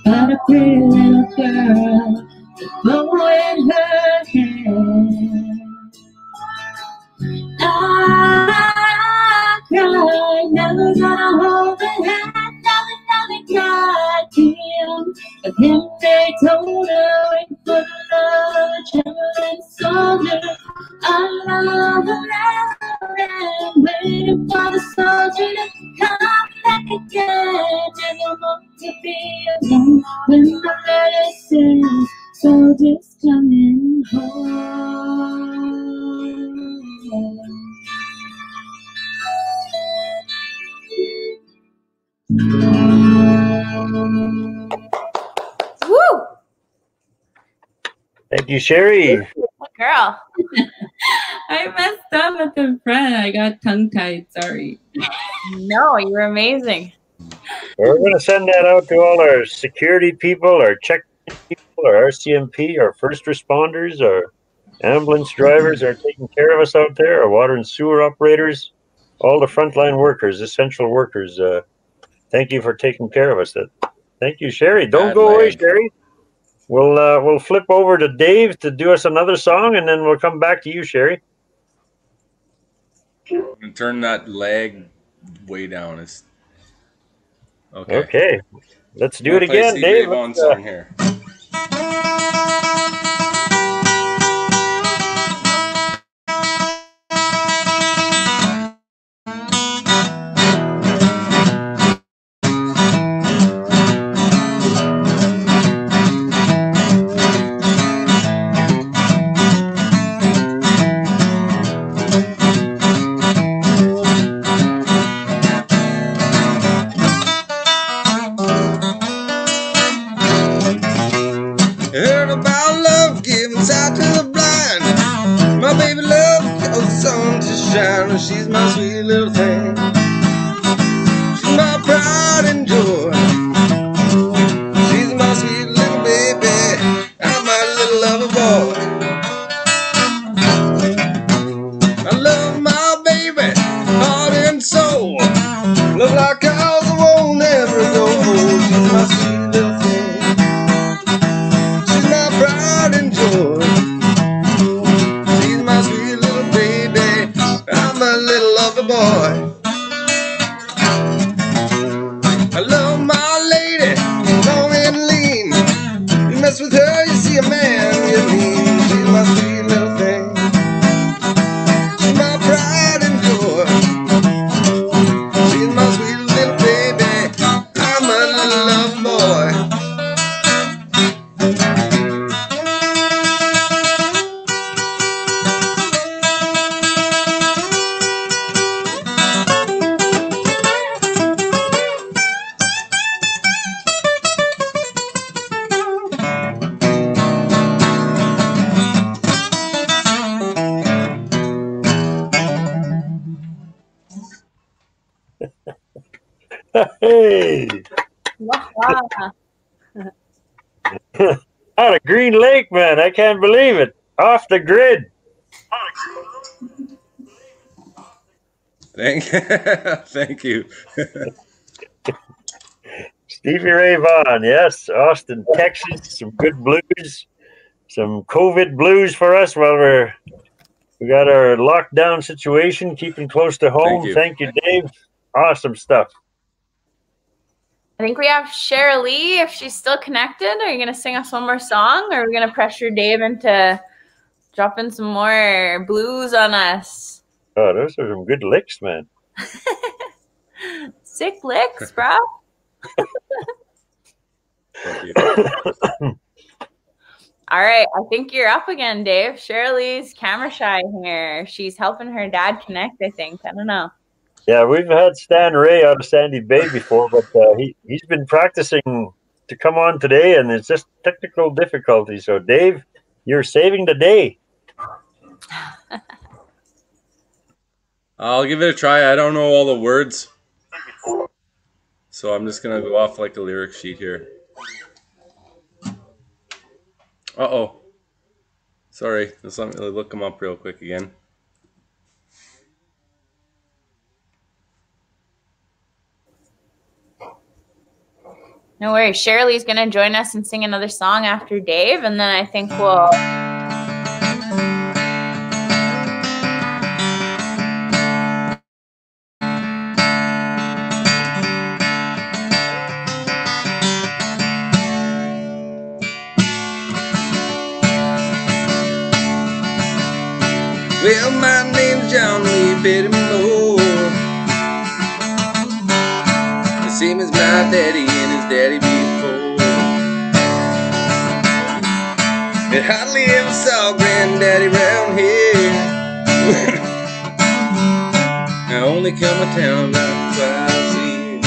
But a pretty little girl, the bow in her hair. I cried, never gonna hold the hand, never cried to him. But him they told her, wait for the love of a trembling soldier. I love the land, waiting for the soldier to come back again. Never want to be alone when the letter says, soldiers coming home. Woo! Thank you, Sherry. Girl. I messed up at the front. I got tongue-tied. Sorry. No, you're amazing. We're going to send that out to all our security people, our check people, our RCMP, our first responders, our ambulance drivers are taking care of us out there, our water and sewer operators, all the frontline workers, essential workers. Thank you for taking care of us. Thank you, Sherry. Don't go away, Sherry. We'll flip over to Dave to do us another song, and then we'll come back to you, Sherry. And turn that lag way down. It's okay. Okay, let's do it again, Dave. One song here. Heard about love giving sight to the blind. My baby love cause the sun to shine. And she's my sweet little thing. She's my pride and joy. She's my sweet little baby. I'm my little lover boy. I love my baby, heart and soul. Love like ours, I won't never go. She's my sweet little thing. Pride and joy. She's my sweet little baby. I'm a little lover boy. I love my lady, long and lean. You mess with her, you see a man you mean. She's my sweet little thing. She's my pride and joy. She's my sweet little baby. I'm a little lover boy. Hey! Out of Green Lake, man. I can't believe it. Off the grid. Thank you. Stevie Ray Vaughan, yes. Austin, Texas. Some good blues. Some COVID blues for us while we got our lockdown situation, keeping close to home. Thank you, Dave. Awesome stuff. I think we have Cheryl Lee, if she's still connected. Are you going to sing us one more song, or are we going to pressure Dave into dropping some more blues on us? Oh, those are some good licks, man. Sick licks, bro. All right, I think you're up again, Dave. Cheryl Lee's camera shy here. She's helping her dad connect, I think. I don't know. Yeah, we've had Stan Ray out of Sandy Bay before, but he's been practicing to come on today, and it's just technical difficulties. So, Dave, You're saving the day. I'll give it a try. I don't know all the words, so I'm just gonna go off like a lyric sheet here. Uh-oh. Sorry, just let me look them up real quick again. No worries. Shirley's going to join us and sing another song after Dave, and then I think we'll... Well, my name's John Lee Pettimore, the same as my daddy and his daddy before. But hardly ever saw granddaddy round here. I only come to town about twice a year.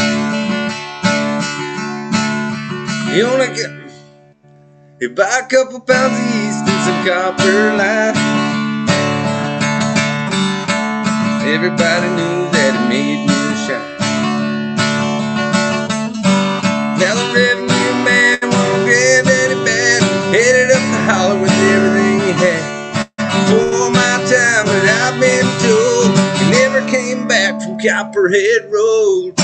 He only got, he buy a couple pounds of yeast and some copper line. Everybody knew that it made moonshine. Now the revenue man won granddaddy bad, headed up the holler with everything he had. For my time that I've been told, he never came back from Copperhead Road.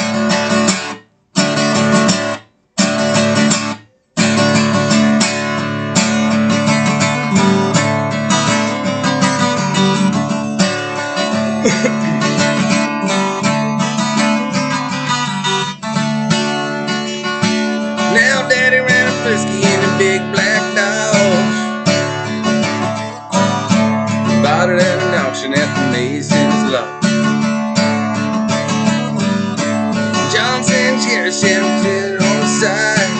Now daddy ran a frisky in a big black dog, bought it at an auction at the Mason's lot. John Sanchez sitting on the side,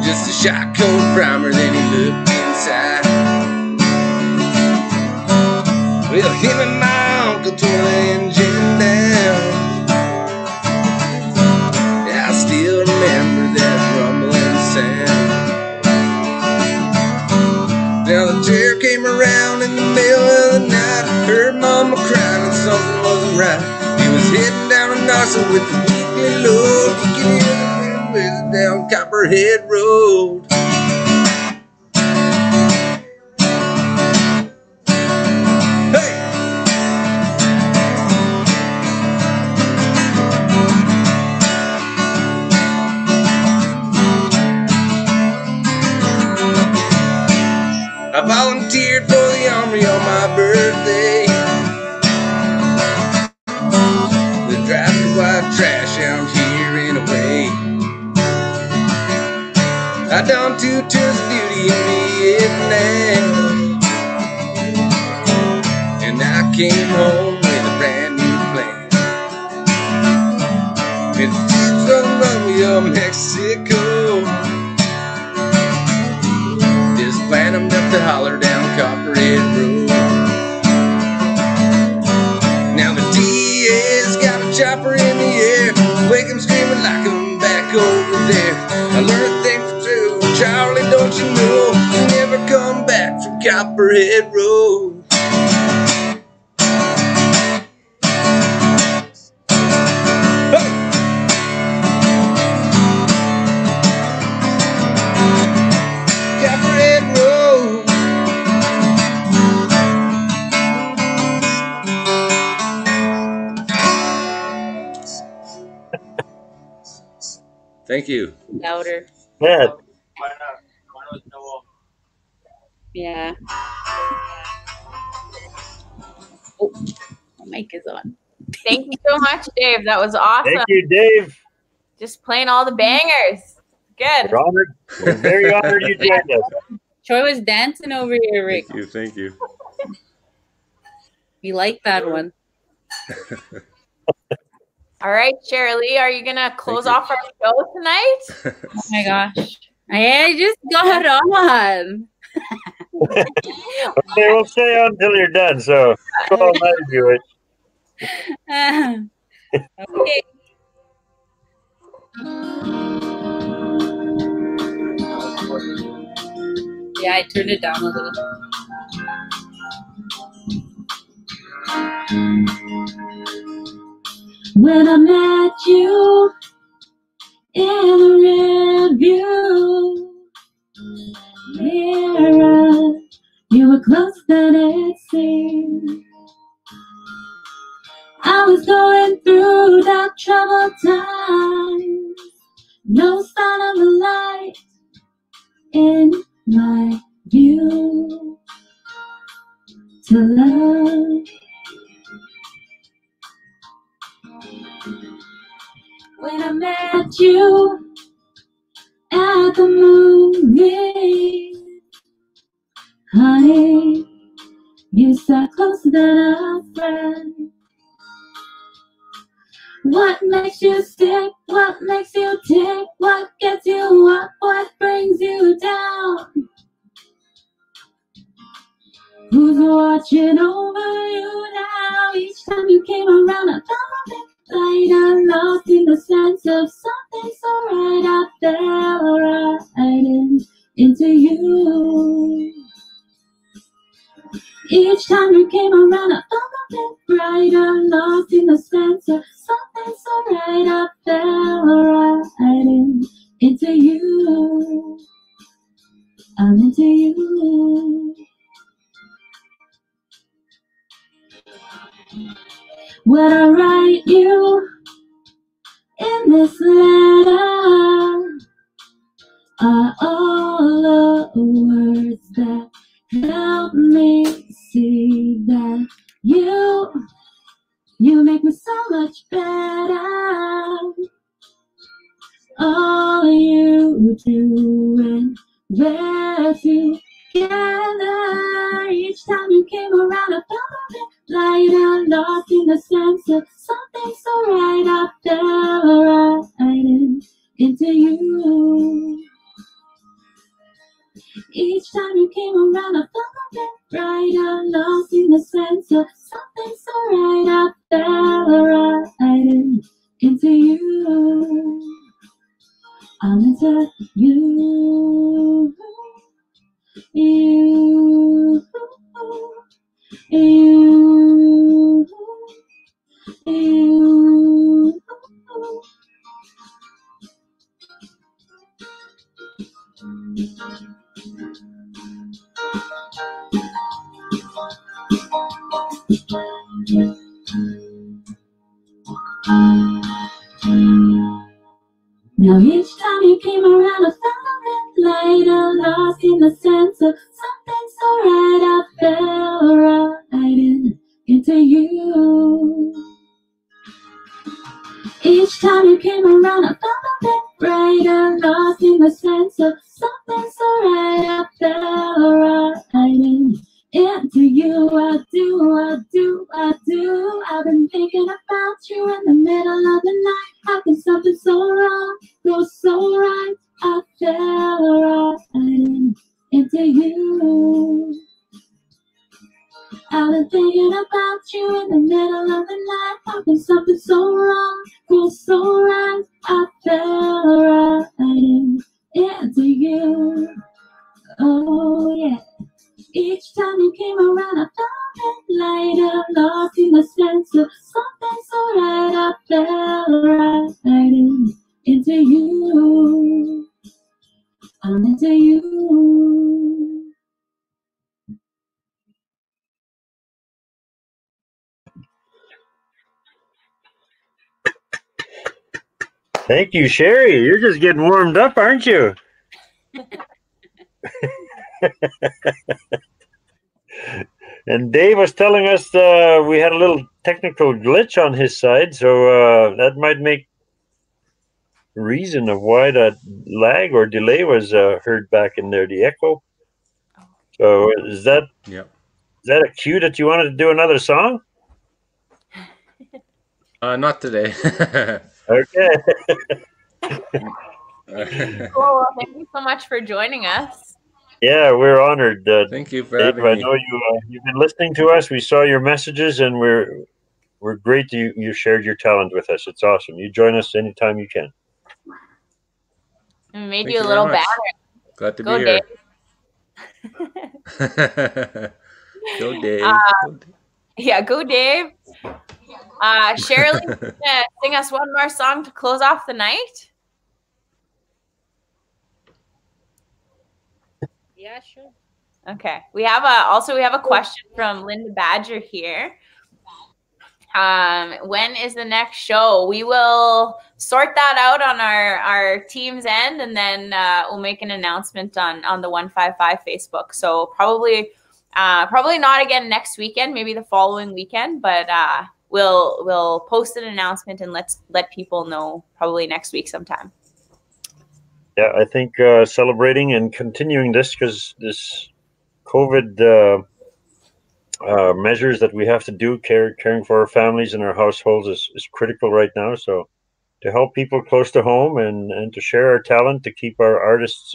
just a shot coat primer, then he looked inside. Well, him and my uncle tore the engine down. I still remember that rumbling sound. Now the chair came around in the middle of the night. Heard mama crying and something wasn't right. He was heading down a nozzle with the weekly load. You can hear the wind down Copperhead Road. I volunteered for the army on my birthday. The driving white trash out here in a way. I done 2 tours of duty in Vietnam, and I came home with a brand new plan. It's from Romeo, Mexico. Plan them up to holler down Copperhead Road. Now the DA's got a chopper in the air, wake 'em screaming like I'm back over there. I learned a thing for true, Charlie, don't you know, you never come back from Copperhead Road. Thank you. Louder. Yeah. Yeah. Oh, my mic is on. Thank you so much, Dave. That was awesome. Thank you, Dave. Just playing all the bangers. Good. We're honored. We're very honored you joined us. Troy was dancing over here, Rick. Thank you, thank you. You like that one. All right, Shirley, are you going to close off our show tonight? Oh my gosh. I just got on. Okay, we'll stay on until you're done, so go on, let me do it. Okay. Yeah, I turned it down a little. When I met you in the review mirror, you were closer than it seemed. I was going through that troubled time, no sign of a light in my view to love. When I met you at the movie, honey, you sat closer than a friend. What makes you stick? What makes you tick? What gets you up? What brings you down? Who's watching over you now? Each time you came around, I felt a bit lighter, lost in the sense of something so right. I fell right into you. Each time you came around, I felt a bit brighter, lost in the sense of something so right. I fell right into you. I'm into you. When I write you in this letter are all the words that help me see that you make me so much better. All you do and we're together. Each time you came around, I felt a bit lighter, lost in the sense of something so right. I fell right into you. Each time you came around, I felt a bit brighter, lost in the sense of something so right. I fell right into you. I'm into you. You. You. You. Now each time you came around, I felt a bit lighter, lost in the sense of something so right. I fell right into you. Each time you came around, I felt a bit brighter, lost in the sense of something so right. I fell right into you. I do. I've been thinking about you in the middle of the night. How can something so wrong go so right? I fell right into you. I've been thinking about you in the middle of the night. How can something so wrong go so right? I fell right into you. Oh yeah. Each time you came around, I felt a bit lighter, lost in the sense of something so right. I fell right into you. I'm into you. Thank you, Sherry. You're just getting warmed up, aren't you? And Dave was telling us we had a little technical glitch on his side, so that might make reason of why that lag or delay was heard back in there, the echo. So is that a cue that you wanted to do another song? Not today. Okay. Cool. Thank you so much for joining us. Yeah, we're honored. Thank you for Dave, having I me. know you've been listening to us. We saw your messages, and we're great that you shared your talent with us. It's awesome. You join us anytime you can. And we made Thank you a you little very much. banner. Glad to Go, be here. Dave. Go Dave. Yeah, go Dave. Shirley, sing us one more song to close off the night. Yeah, sure. Okay. We have a question from Linda Badger here. When is the next show? We will sort that out on our team's end, and then we'll make an announcement on the 155 Facebook. So probably not again next weekend, maybe the following weekend, but we'll post an announcement and let people know probably next week sometime. Yeah, I think celebrating and continuing this, because this COVID measures that we have to do, caring for our families and our households is critical right now. So to help people close to home and to share our talent, to keep our artists,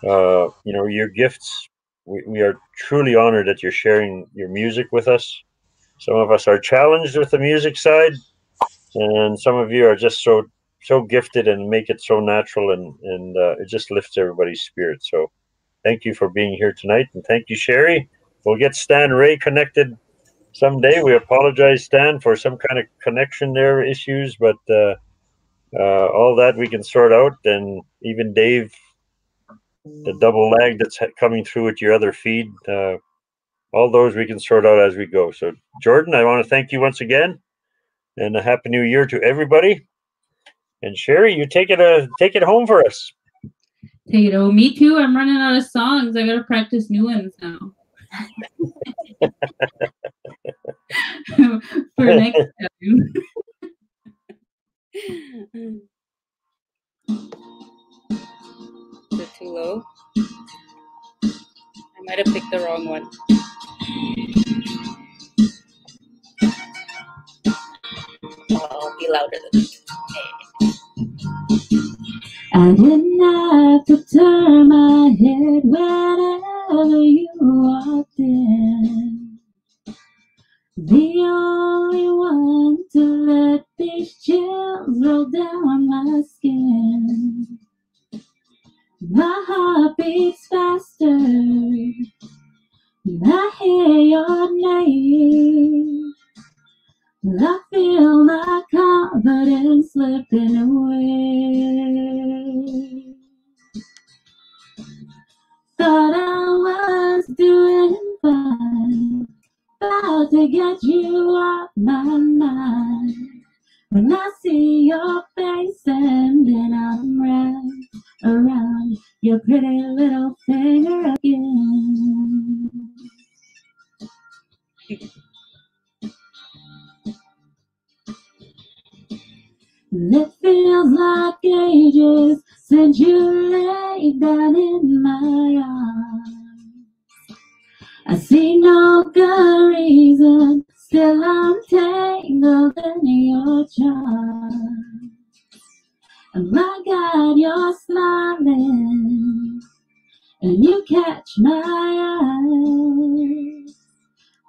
your gifts. We are truly honored that you're sharing your music with us. Some of us are challenged with the music side, and some of you are just so gifted and make it so natural, and it just lifts everybody's spirit. So thank you for being here tonight, and thank you, Sherry. We'll get Stan Ray connected someday. We apologize, Stan, for some kind of connection there issues, but all that we can sort out. And even Dave, the double lag that's coming through at your other feed, all those we can sort out as we go. So Jordan, I want to thank you once again, and a happy new year to everybody. And Sherry, you take it home for us. Take it home. Me too. I'm running out of songs. I gotta practice new ones now. For next time. Is it too low? I might have picked the wrong one. I'll be louder than this. I didn't have to turn my head whenever you walked in. The only one to let these chills roll down my skin. My heart beats faster when I hear your name. I feel my confidence slipping away. Thought I was doing fine, about to get you off my mind. When I see your face and then I'm wrapped around your pretty little finger again. It feels like ages since you laid down in my arms. I see no good reason, still I'm tangled in your charms. And my God, you're smiling, and you catch my eye.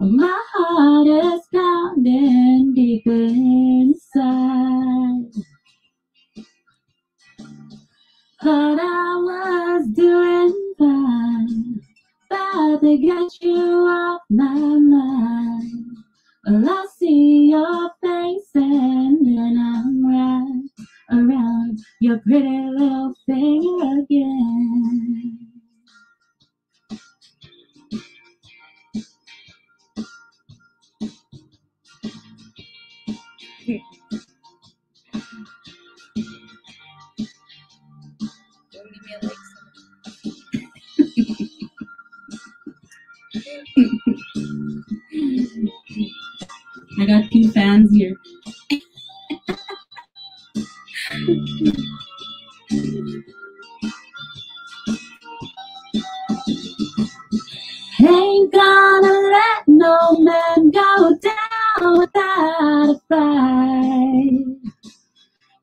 My heart is pounding deep inside. Thought I was doing fine, about to get you off my mind. Well, I see your face and then I'm wrapped around your pretty little finger again. Don't give me a like. I got 2 fans here. Ain't gonna let no man go down without a fight.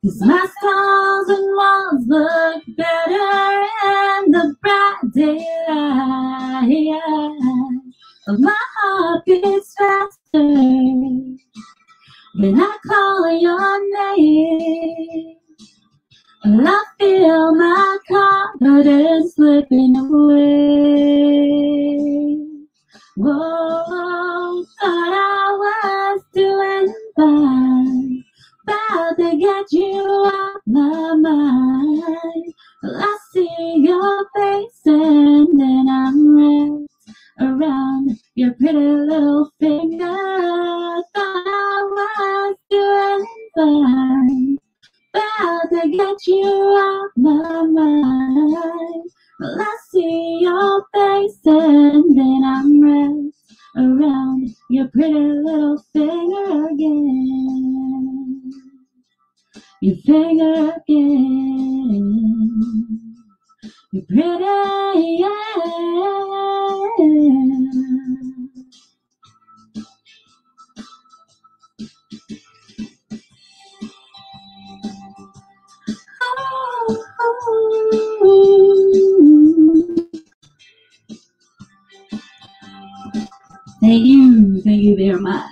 'Cause my stalls and walls look better in the bright daylight. But my heart beats faster when I call your name. And I feel my confidence slipping away. Whoa, thought I was doing fine. About to get you off my mind. Well, I see your face and then I'm wrapped around your pretty little finger. Thought I was doing fine. About to get you off my mind. Well, I see your face and then I'm wrapped around your pretty little finger again. Your finger again. You're pretty, yeah. Thank you very much.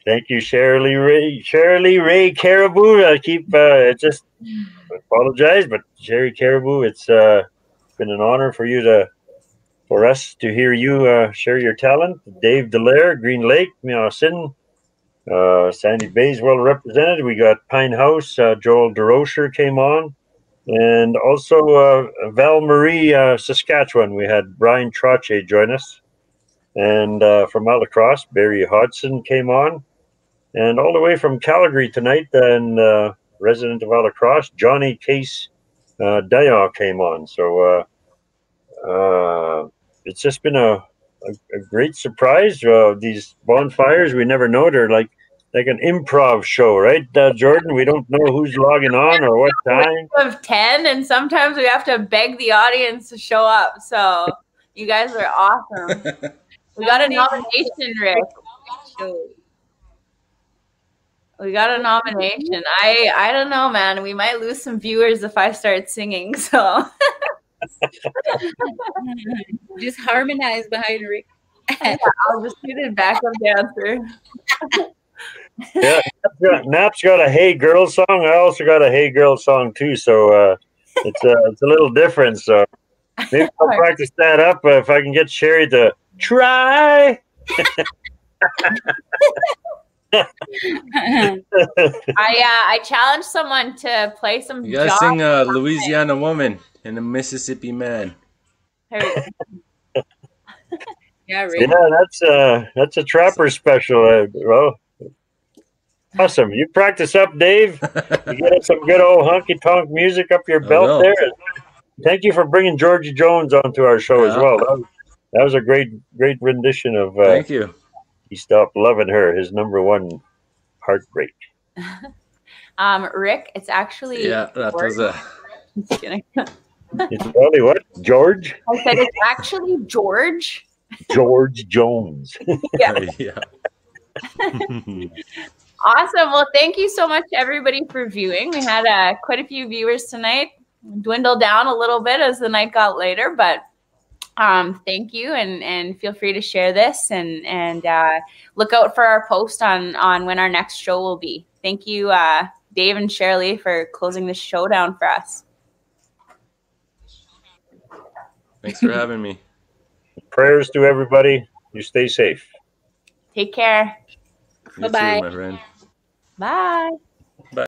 Thank you, Shirley Ray Caribou. I keep just apologize, but Sherry Caribou, it's been an honor for us to hear you share your talent. Dave Delaire, Green Lake, Meowsin, Sandy Bay's well represented. We got Pine House, Joel DeRocher came on, and also Val Marie, Saskatchewan. We had Brian Troche join us, and from out across, Barry Hodson came on. And all the way from Calgary tonight, and resident of Alacrosse, Johnny Case Dayan came on. So it's just been a great surprise. These bonfires, we never know. They're like an improv show, right, Jordan? We don't know who's logging on or what time. We have 10, and sometimes we have to beg the audience to show up. So you guys are awesome. We got a nomination, Rick. We got a nomination. I don't know, man. We might lose some viewers if I start singing. So just harmonize behind Rick. Yeah, I'll just be the backup dancer. Yeah, Nap's got a "Hey Girl" song. I also got a "Hey Girl" song too. So it's a little different. So maybe I'll practice that up if I can get Sherry to try. I challenged someone to play some. You gotta sing Louisiana Woman and a Mississippi Man. Yeah, Rick. Yeah, that's a trapper special. Well, awesome. You practice up, Dave. You get some good old honky tonk music up your belt there. Thank you for bringing Georgie Jones onto our show as well. That was a great rendition of. Thank you. He Stopped Loving Her, his #1 heartbreak. Rick, it's actually that was a. Just kidding. It's probably what? George? I said it's actually George. George Jones. Yeah. Awesome. Well, thank you so much, everybody, for viewing. We had quite a few viewers tonight. Dwindled down a little bit as the night got later, but thank you, and feel free to share this and look out for our post on when our next show will be. Thank you, Dave and Shirley, for closing this show down for us. Thanks for having me. Prayers to everybody. You stay safe. Take care. You Bye-bye. too, my friend. Bye.